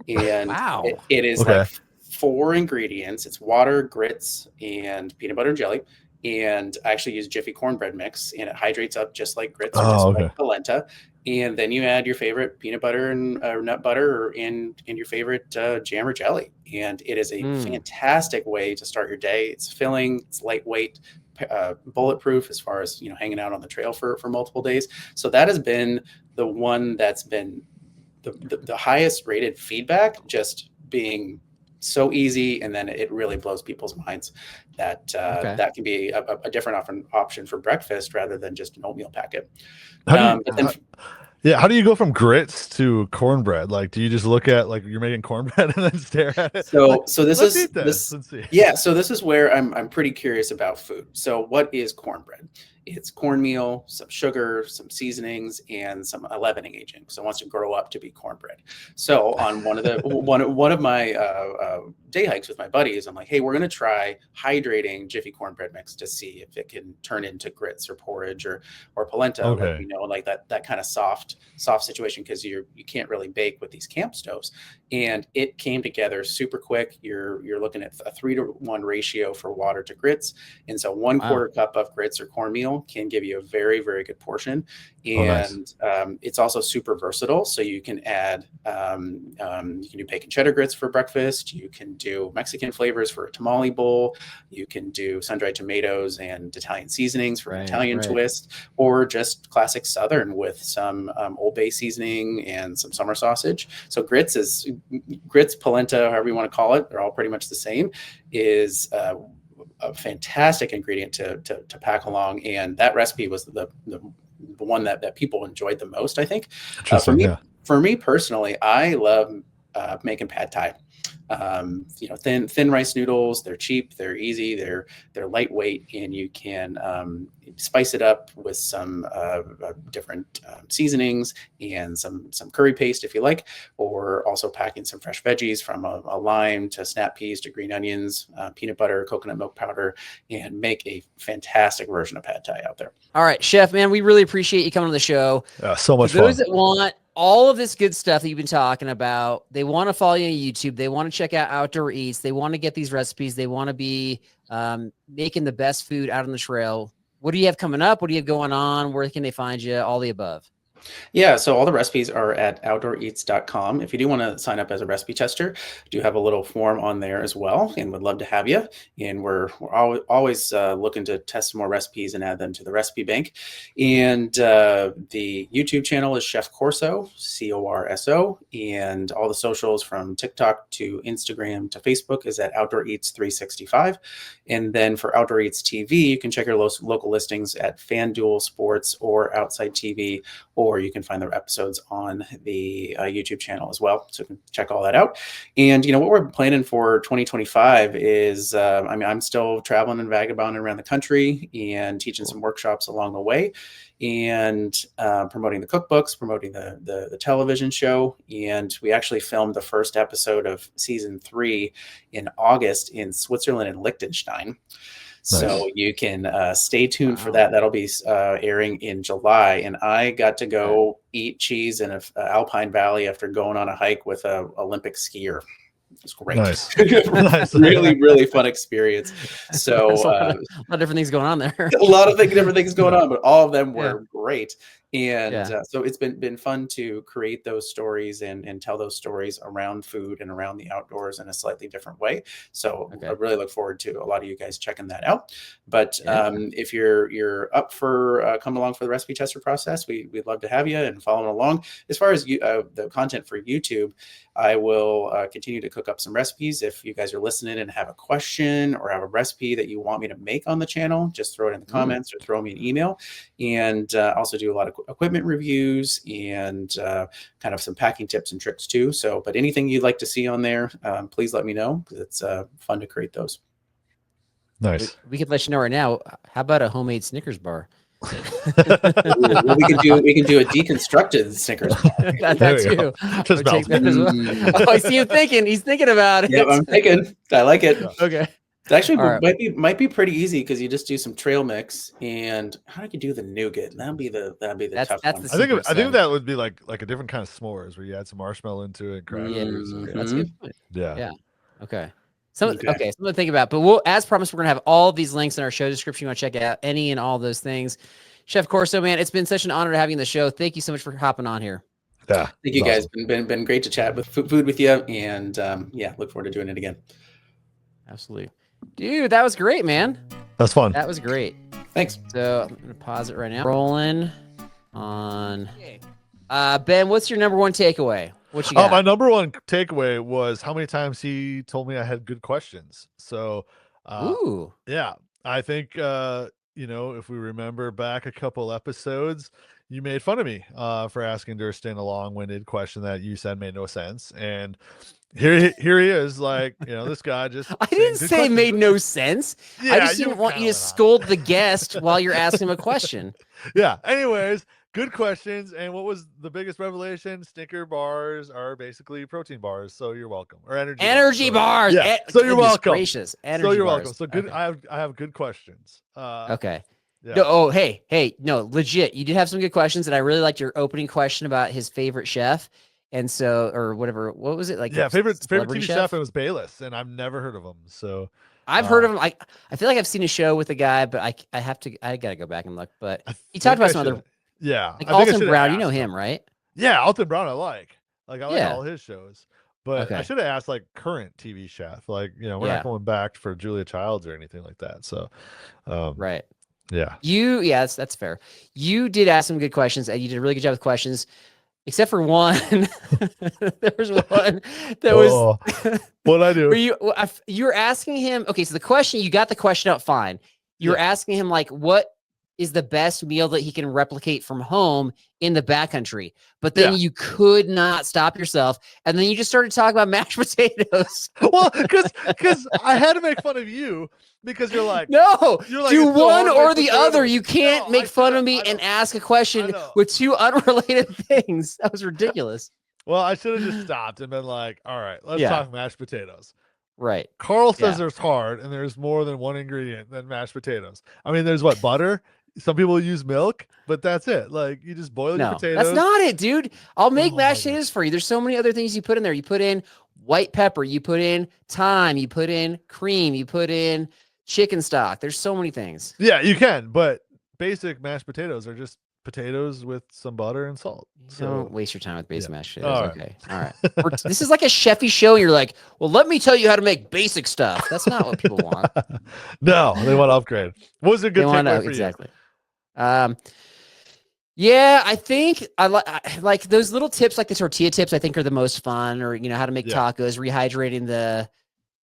And wow. it is like 4 ingredients. It's water, grits, and peanut butter and jelly. And I actually use Jiffy cornbread mix, and it hydrates up just like grits or just like polenta. And then you add your favorite peanut butter and nut butter and your favorite jam or jelly. And it is a fantastic way to start your day. It's filling, it's lightweight, bulletproof as far as, you know, hanging out on the trail for multiple days. So that has been the one that's been the highest rated feedback, just being so easy, and then it really blows people's minds that that can be a different option for breakfast rather than just an oatmeal packet. How do you go from grits to cornbread? Like, do you just look at, like, you're making cornbread and then stare at it? So, like, so this let's is eat this. Let's see. yeah. So this is where I'm pretty curious about food. So what is cornbread? It's cornmeal, some sugar, some seasonings, and some leavening agent. So it wants to grow up to be cornbread. So on one of the one of my day hikes with my buddies, I'm like, hey, we're gonna try hydrating Jiffy cornbread mix to see if it can turn into grits or porridge or polenta, like, you know, like that kind of soft situation, because you can't really bake with these camp stoves. And it came together super quick. You're looking at a 3-to-1 ratio for water to grits, and so 1/4 cup of grits or cornmeal can give you a very, very good portion. And it's also super versatile. So you can add, you can do bacon cheddar grits for breakfast. You can do Mexican flavors for a tamale bowl. You can do sun-dried tomatoes and Italian seasonings for an Italian twist, or just classic Southern with some Old Bay seasoning and some summer sausage. So grits, polenta, however you want to call it, they're all pretty much the same, is a fantastic ingredient to pack along. And that recipe was the one that people enjoyed the most, I think. For me personally, I love making pad thai. You know, thin rice noodles. They're cheap, they're easy, they're lightweight, and you can spice it up with some different seasonings and some curry paste if you like, or also packing some fresh veggies, from a lime to snap peas to green onions, peanut butter, coconut milk powder, and make a fantastic version of pad thai out there. All right, Chef, man, we really appreciate you coming on the show. So much fun. Those that want all of this good stuff that you've been talking about, they want to follow you on YouTube, they want to check out Outdoor Eats, they want to get these recipes, they want to be making the best food out on the trail. What do you have coming up? What do you have going on? Where can they find you? All the above. Yeah, so all the recipes are at outdooreats.com. If you do want to sign up as a recipe tester, I do have a little form on there as well, and would love to have you. And we're always looking to test some more recipes and add them to the recipe bank. And the YouTube channel is Chef CORSO, CORSO, and all the socials from TikTok to Instagram to Facebook is at Outdoor Eats 365. And then for Outdoor Eats TV, you can check your local listings at FanDuel Sports or Outside TV, or you can find their episodes on the YouTube channel as well. So you can check all that out. And, you know, what we're planning for 2025 is, I mean, I'm still traveling and vagabonding around the country and teaching some workshops along the way, and promoting the cookbooks, promoting the television show. And we actually filmed the first episode of season 3 in August in Switzerland and Liechtenstein. So you can stay tuned for that. That'll be airing in July. And I got to go eat cheese in an alpine valley after going on a hike with an Olympic skier. It was great. Nice. Really, really fun experience. So a lot of different things going on there. A lot of different things going on, but all of them were great. And so it's been fun to create those stories and tell those stories around food and around the outdoors in a slightly different way. So I really look forward to a lot of you guys checking that out. But if you're up for coming along for the recipe tester process, we'd love to have you and following along. As far as the content for YouTube, I will continue to cook up some recipes. If you guys are listening and have a question or have a recipe that you want me to make on the channel, just throw it in the comments or throw me an email. And also do a lot of equipment reviews and kind of some packing tips and tricks too. So, but anything you'd like to see on there, please let me know, because it's fun to create those. Nice. We could let you know right now. How about a homemade Snickers bar? Well, we can do a deconstructed Snickers bar. That too. Oh, I see him thinking. He's thinking about it. Yeah, I'm thinking. I like it. Okay. It actually might be pretty easy, because you just do some trail mix. And how do you do the nougat? That'd be the tough one. I think that would be like a different kind of s'mores, where you add some marshmallow into it, crackers. That's a good point. Yeah. Okay. Something to think about. But we'll, as promised, we're gonna have all of these links in our show description. You want to check out any and all those things. Chef CORSO, man, it's been such an honor to have you on the show. Thank you so much for hopping on here. Yeah. Thank you guys. Awesome. Been great to chat with food with you, and look forward to doing it again. Absolutely. Dude, that was great, man. That's fun. That was great. Thanks. So I'm gonna pause it right now. Rolling on. Ben, what's your number one takeaway? What you got? My number one takeaway was how many times he told me I had good questions. So, Ooh. yeah, I think, if we remember back a couple episodes, you made fun of me for asking Durstin a long-winded question that you said made no sense. And here he is, like, this guy just I saying didn't good say it questions. made no sense. I Yeah, just you didn't want kinda you to went on. scold the guest while you're asking him a question. Yeah. Anyways, good questions. And what was the biggest revelation? Snicker bars are basically protein bars. So you're welcome. Or Energy bars. bars. Yeah. So you're Goodness welcome. gracious. Energy So you're bars. welcome. So good. Okay. I have good questions. Okay. Yeah. No, oh, hey, no, legit. You did have some good questions, and I really liked your opening question about his favorite chef, and so or whatever. What was it like? Yeah. Favorite celebrity TV chef? It was Bayless, and I've never heard of him. So I've heard of him. I feel like I've seen a show with the guy, but I gotta go back and look. But I he talked think I about some other should. Yeah. like I think I Alton should Brown. have You know asked him, right? Yeah. Alton Brown. I like Yeah. all his shows. But I Okay. should have asked like current TV chef. Like, we're Yeah. not going back for Julia Childs or anything like that. So, Right. yeah. Yeah, that's fair. You did ask some good questions, and you did a really good job with questions, except for one. There was one that was What'd I do? where you were asking him. Okay, so the question, you got the question out fine. You were asking him like, what is the best meal that he can replicate from home in the backcountry? But then you could not stop yourself, and then you just started talking about mashed potatoes. Well, because I had to make fun of you because you're like, No, you're like, do "It's so one hard to or make the potatoes." other. You can't No, make I fun should've- of me I and know. ask a I question know. with two unrelated things. That was ridiculous. Well, I should have just stopped and been like, all right, let's Yeah. talk mashed potatoes. Right. Carl says Yeah. there's hard and there's more than one ingredient than mashed potatoes. I mean, there's what, butter? Some people use milk, but that's it. Like, you just boil your No, potatoes. that's not it, dude. I'll make Oh my mashed God. potatoes for you. There's so many other things you put in there. You put in white pepper, you put in thyme, you put in cream, you put in chicken stock. There's so many things. Yeah, you can, but basic mashed potatoes are just potatoes with some butter and salt. So Don't waste your time with basic mashed potatoes. All right. Okay. All right. This is like a chefy show. You're like, well, let me tell you how to make basic stuff. That's not what people want. No, they want to upgrade. What was a good takeaway for exactly. Yeah, I think I like those little tips, like the tortilla tips. I think are the most fun, or how to make tacos, rehydrating the,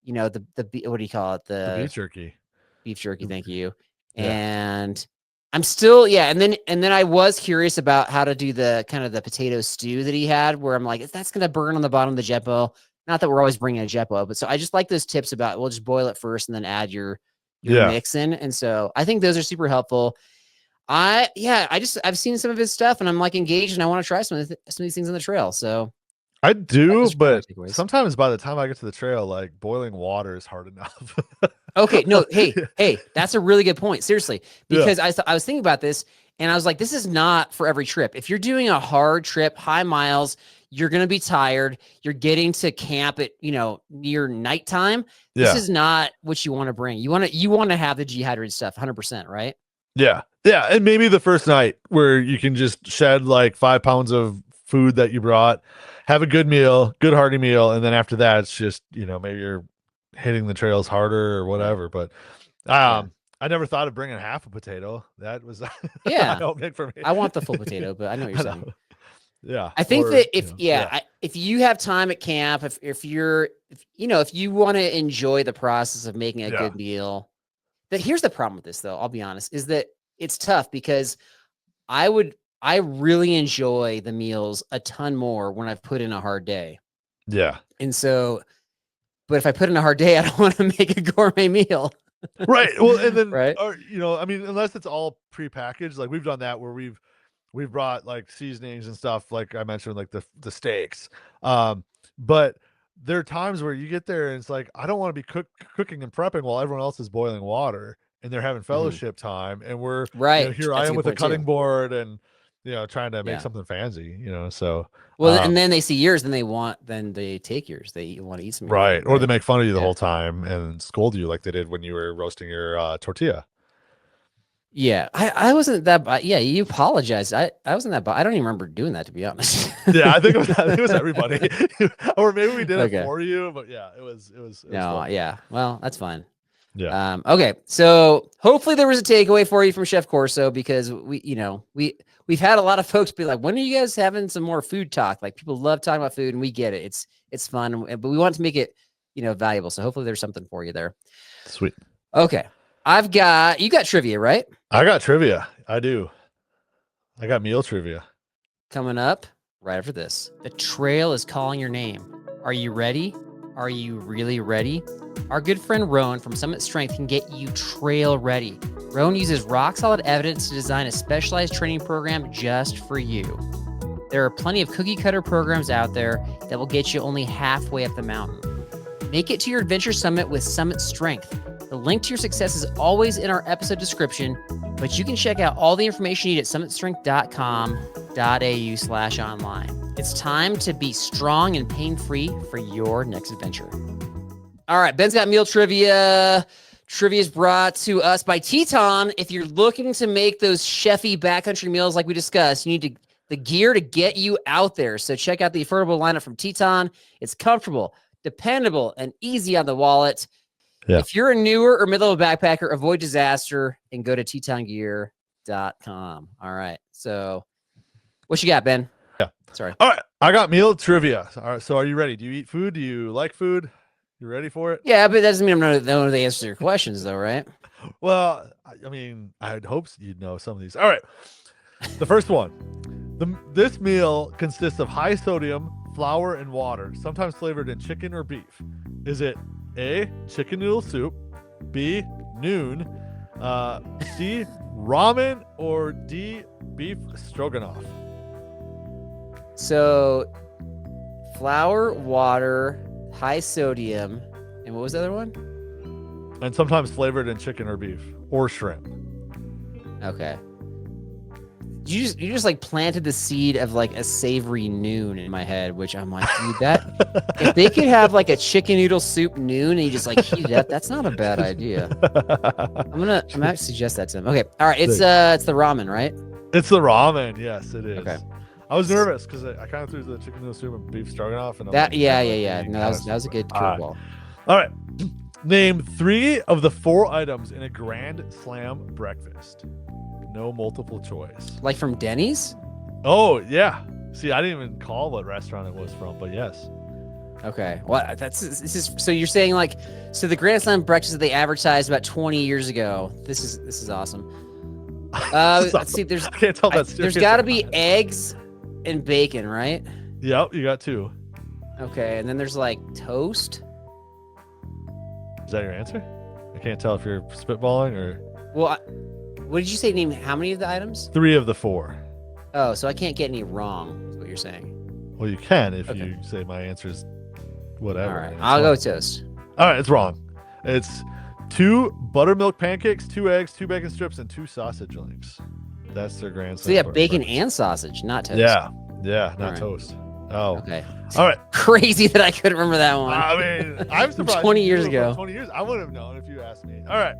the what do you call it? The beef jerky. Beef jerky. Thank you. Yeah. And I'm still, and then I was curious about how to do the kind of the potato stew that he had, where I'm like, that's gonna burn on the bottom of the Jeppo. Not that we're always bringing a Jeppo, but so I just like those tips about we'll just boil it first and then add your mix in, and so I think those are super helpful. I've seen some of his stuff and I'm like engaged and I want to try some of these things on the trail. So I do, but takeaways. sometimes by the time I get to the trail, like boiling water is hard enough. Okay, no, hey, that's a really good point. Seriously, because I was thinking about this and I was like, this is not for every trip. If you're doing a hard trip, high miles, you're gonna be tired. You're getting to camp at near nighttime. This is not what you want to bring. You want to have the dehydrated stuff, 100%, right? Yeah. And maybe the first night where you can just shed like 5 pounds of food that you brought, have a good meal, good hearty meal, and then after that, it's just maybe you're hitting the trails harder or whatever. But I never thought of bringing half a potato. That was eye-opening for me. I want the full potato, but I know what you're saying. Yeah, I think that if you have time at camp, if you want to enjoy the process of making a good meal, that here's the problem with this though. I'll be honest, is that it's tough because I really enjoy the meals a ton more when I've put in a hard day. Yeah, and so, but if I put in a hard day, I don't want to make a gourmet meal. Right. Well, and then right. Or, I mean, unless it's all prepackaged, like we've done that where we've brought like seasonings and stuff, like I mentioned, like the steaks. But there are times where you get there and it's like, I don't want to be cooking and prepping while everyone else is boiling water and they're having fellowship time. And we're here I am with a cutting board and, trying to make something fancy, so. Well, and then they see yours, then they take yours. They want to eat some. Right. Or they make fun of you the whole time and scold you like they did when you were roasting your tortilla. Yeah, I wasn't that. Yeah, you apologized. I wasn't that. I don't even remember doing that, to be honest. Yeah, I think it was everybody, or maybe we did it for you. But yeah, it was. No, fun. yeah. Well, that's fine. Okay, so hopefully there was a takeaway for you from Chef Corso, because we've had a lot of folks be like, when are you guys having some more food talk? Like, people love talking about food, and we get it. It's fun, but we want to make it valuable. So hopefully there's something for you there. Sweet. Okay, you got trivia, right? I got trivia. I do. I got meal trivia Coming up right after this. The trail is calling your name. Are you ready? Are you really ready? Our good friend Rowan from Summit Strength can get you trail ready. Rowan uses rock solid evidence to design a specialized training program just for you. There are plenty of cookie cutter programs out there that will get you only halfway up the mountain. Make it to your adventure summit with Summit Strength. The link to your success is always in our episode description, but you can check out all the information you need at summitstrength.com.au/online. It's time to be strong and pain-free for your next adventure. All right, Ben's got meal trivia. Trivia is brought to us by Teton. If you're looking to make those chefy backcountry meals like we discussed, you need the gear to get you out there. So check out the affordable lineup from Teton. It's comfortable, dependable, and easy on the wallet. Yeah. If you're a newer or middle backpacker, avoid disaster and go to tetongear.com. All right. So what you got, Ben? Yeah. Sorry. All right. I got meal trivia. All right. So are you ready? Do you eat food? Do you like food? You ready for it? Yeah, but that doesn't mean I'm going to know the answers to your questions, though, right? Well, I mean, I'd hope you'd know some of these. All right. The first one. This meal consists of high sodium, flour, and water, sometimes flavored in chicken or beef. Is it A, chicken noodle soup, B, noon, C, ramen, or D, beef stroganoff? So, flour, water, high sodium, and what was the other one? And sometimes flavored in chicken or beef or shrimp. Okay. You just like planted the seed of like a savory noon in my head, which I'm like, dude, that if they could have like a chicken noodle soup noon and you just like heat it up, that's not a bad idea. I'm gonna suggest that to them. Okay, all right, it's the ramen, right? It's the ramen. Yes, it is. Okay. I was nervous because I kind of threw the chicken noodle soup and beef stroganoff, and that no, that was a good curveball. All right, name 3 of the 4 items in a Grand Slam breakfast. No multiple choice. Like from Denny's? Oh, yeah. See, I didn't even call what restaurant it was from, but yes. Okay. Well, so you're saying like, so the Grand Slam breakfast that they advertised about 20 years ago. This is awesome. Let's see. I can't tell that's there's got to be eggs and bacon, right? Yep, you got 2. Okay, and then there's like toast. Is that your answer? I can't tell if you're spitballing or. Well, what did you say? Name how many of the items? 3 of the 4. Oh, so I can't get any wrong, is what you're saying. Well, you can if you say my answer is whatever. All right, I'll go with toast. All right, it's wrong. It's 2 buttermilk pancakes, 2 eggs, 2 bacon strips, and 2 sausage links. That's their Grand Slam. So yeah, bacon and sausage, not toast. Yeah, not toast. Oh, okay. All right. Crazy that I couldn't remember that one. I mean, I'm surprised. 20 years ago. 20 years. I wouldn't have known if you asked me. All right.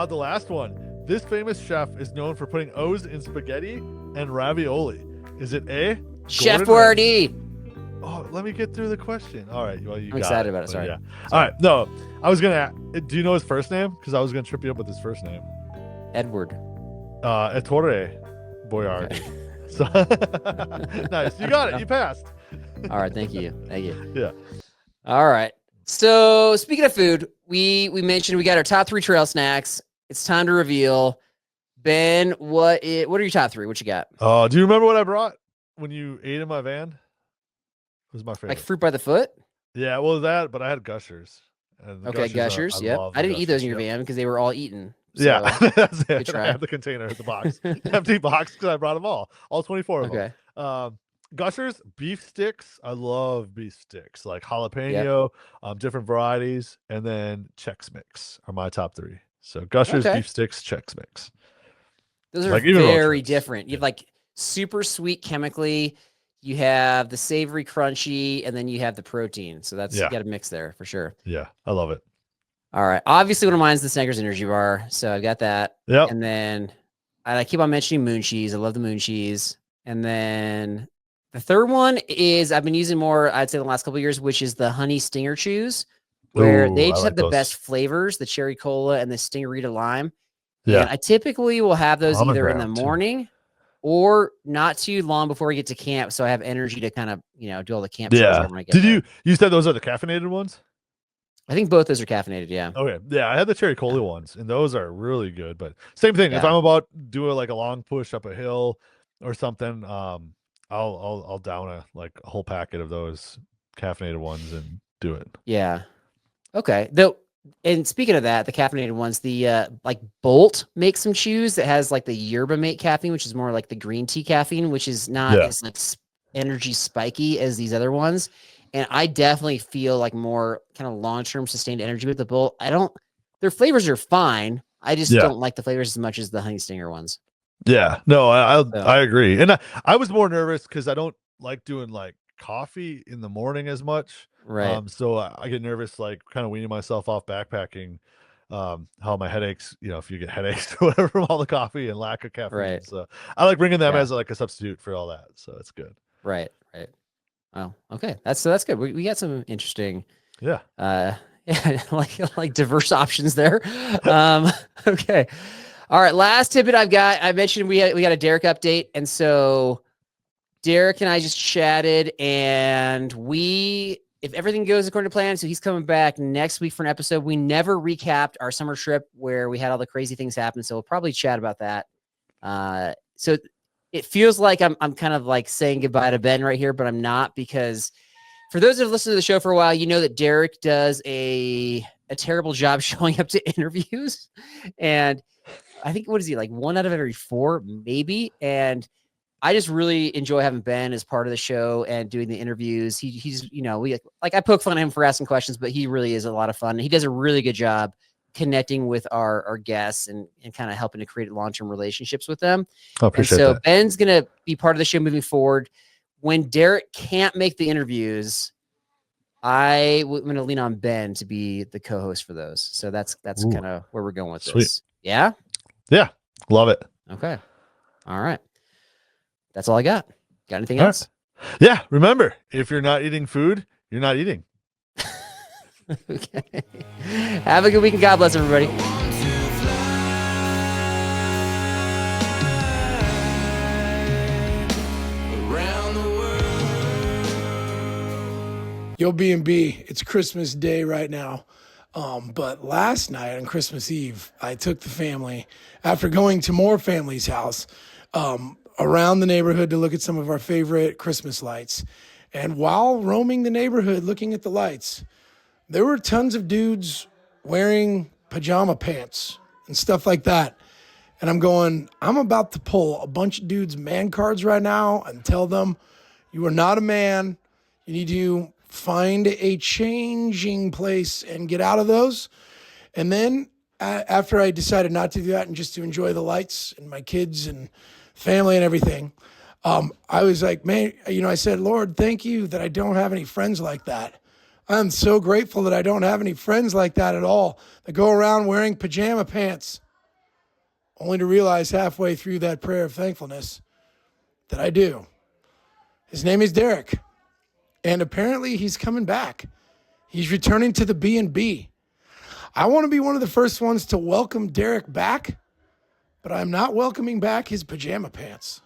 The last one. This famous chef is known for putting O's in spaghetti and ravioli. Is it A? Chef Boyardee. Oh, let me get through the question. All right. Well, I'm excited about it. Sorry. Yeah. All right. No, I was gonna. Do you know his first name? Because I was gonna trip you up with his first name. Edward. Ettore Boyardee. Okay. So nice. You got it. You passed. All right. Thank you. Yeah. All right. So speaking of food, we mentioned we got our top 3 trail snacks. It's time to reveal. Ben, what are your top 3? What you got? Oh, do you remember what I brought when you ate in my van? It was my favorite. Like fruit by the foot? Yeah, well, but I had Gushers. Okay, Gushers. Yep. I didn't eat those in your van because they were all eaten. So yeah, that's it. I have the container, the box, empty box, because I brought them all 24 of them. Gushers, beef sticks. I love beef sticks, like jalapeno, different varieties, and then Chex Mix are my top 3. So Gushers, beef sticks, Chex Mix. Those are like very different. You have like super sweet chemically. You have the savory crunchy, and then you have the protein. So you got a mix there for sure. Yeah, I love it. All right. Obviously, one of mine is the Snickers energy bar. So I've got that. Yep. And then I keep on mentioning moon cheese. I love the moon cheese. And then the third one is I've been using more, I'd say, the last couple of years, which is the honey stinger chews. where Ooh, they I just like have the those. best flavors, the cherry cola and the Stingarita lime. Yeah. And I typically will have those either in the Pomegranate, too. morning or not too long before we get to camp. So I have energy to kind of, do all the camp chores Yeah. right when I get there. Did you said those are the caffeinated ones? I think both those are caffeinated. Yeah. Okay. Yeah, I had the cherry cola ones, and those are really good. But same thing. If Yeah. I'm about doing like a long push up a hill or something, I'll down a whole packet of those caffeinated ones and do it. Yeah. Okay. Though, and speaking of that, the caffeinated ones, the like Bolt makes some chews that has like the yerba mate caffeine, which is more like the green tea caffeine, which is not as like energy spiky as these other ones. And I definitely feel like more kind of long-term sustained energy with the Bolt. Their flavors are fine. I just don't like the flavors as much as the Honey Stinger ones. Yeah. No, So, I agree. And I was more nervous because I don't like doing like coffee in the morning as much. right. So I get nervous, like kind of weaning myself off backpacking. How my headaches, if you get headaches or whatever from all the coffee and lack of caffeine. Right. So I like bringing them Yeah. as like a substitute for all that. So it's good. Right. Oh, okay. That's good. We got some interesting, Yeah. like diverse options there. Okay. All right. Last tidbit I've got. I mentioned we got a Derek update, and so Derek and I just chatted, and if everything goes according to plan, so he's coming back next week for an episode. We never recapped our summer trip where we had all the crazy things happen, so we'll probably chat about that. So it feels like I'm kind of like saying goodbye to Ben right here, but I'm not, because for those that have listened to the show for a while, you know that Derek does a terrible job showing up to interviews. And I think, what is he, like 1 out of every 4, maybe? And I just really enjoy having Ben as part of the show and doing the interviews. He's, I poke fun at him for asking questions, but he really is a lot of fun. And he does a really good job connecting with our guests and kind of helping to create long-term relationships with them. I appreciate that. Ben's going to be part of the show moving forward. When Derek can't make the interviews, I'm going to lean on Ben to be the co-host for those. So that's kind of where we're going with this. Yeah. Yeah. Love it. Okay. All right. That's all I got. Got anything else? Right. Yeah. Remember, if you're not eating food, you're not eating. Okay. Have a good week and God bless everybody. Yo, B&B, it's Christmas Day right now. But last night on Christmas Eve, I took the family, after going to more family's house, around the neighborhood to look at some of our favorite Christmas lights. And while roaming the neighborhood looking at the lights, there were tons of dudes wearing pajama pants and stuff like that. And I'm about to pull a bunch of dudes' man cards right now and tell them, you are not a man. You need to find a changing place and get out of those. And then after I decided not to do that and just to enjoy the lights and my kids and family and everything, I was like, man, I said, Lord, thank you that I don't have any friends like that. I'm so grateful that I don't have any friends like that at all, that go around wearing pajama pants, only to realize halfway through that prayer of thankfulness that I do. His name is Derek, and apparently he's coming back. He's returning to the B&B. I want to be one of the first ones to welcome Derek back, but I'm not welcoming back his pajama pants.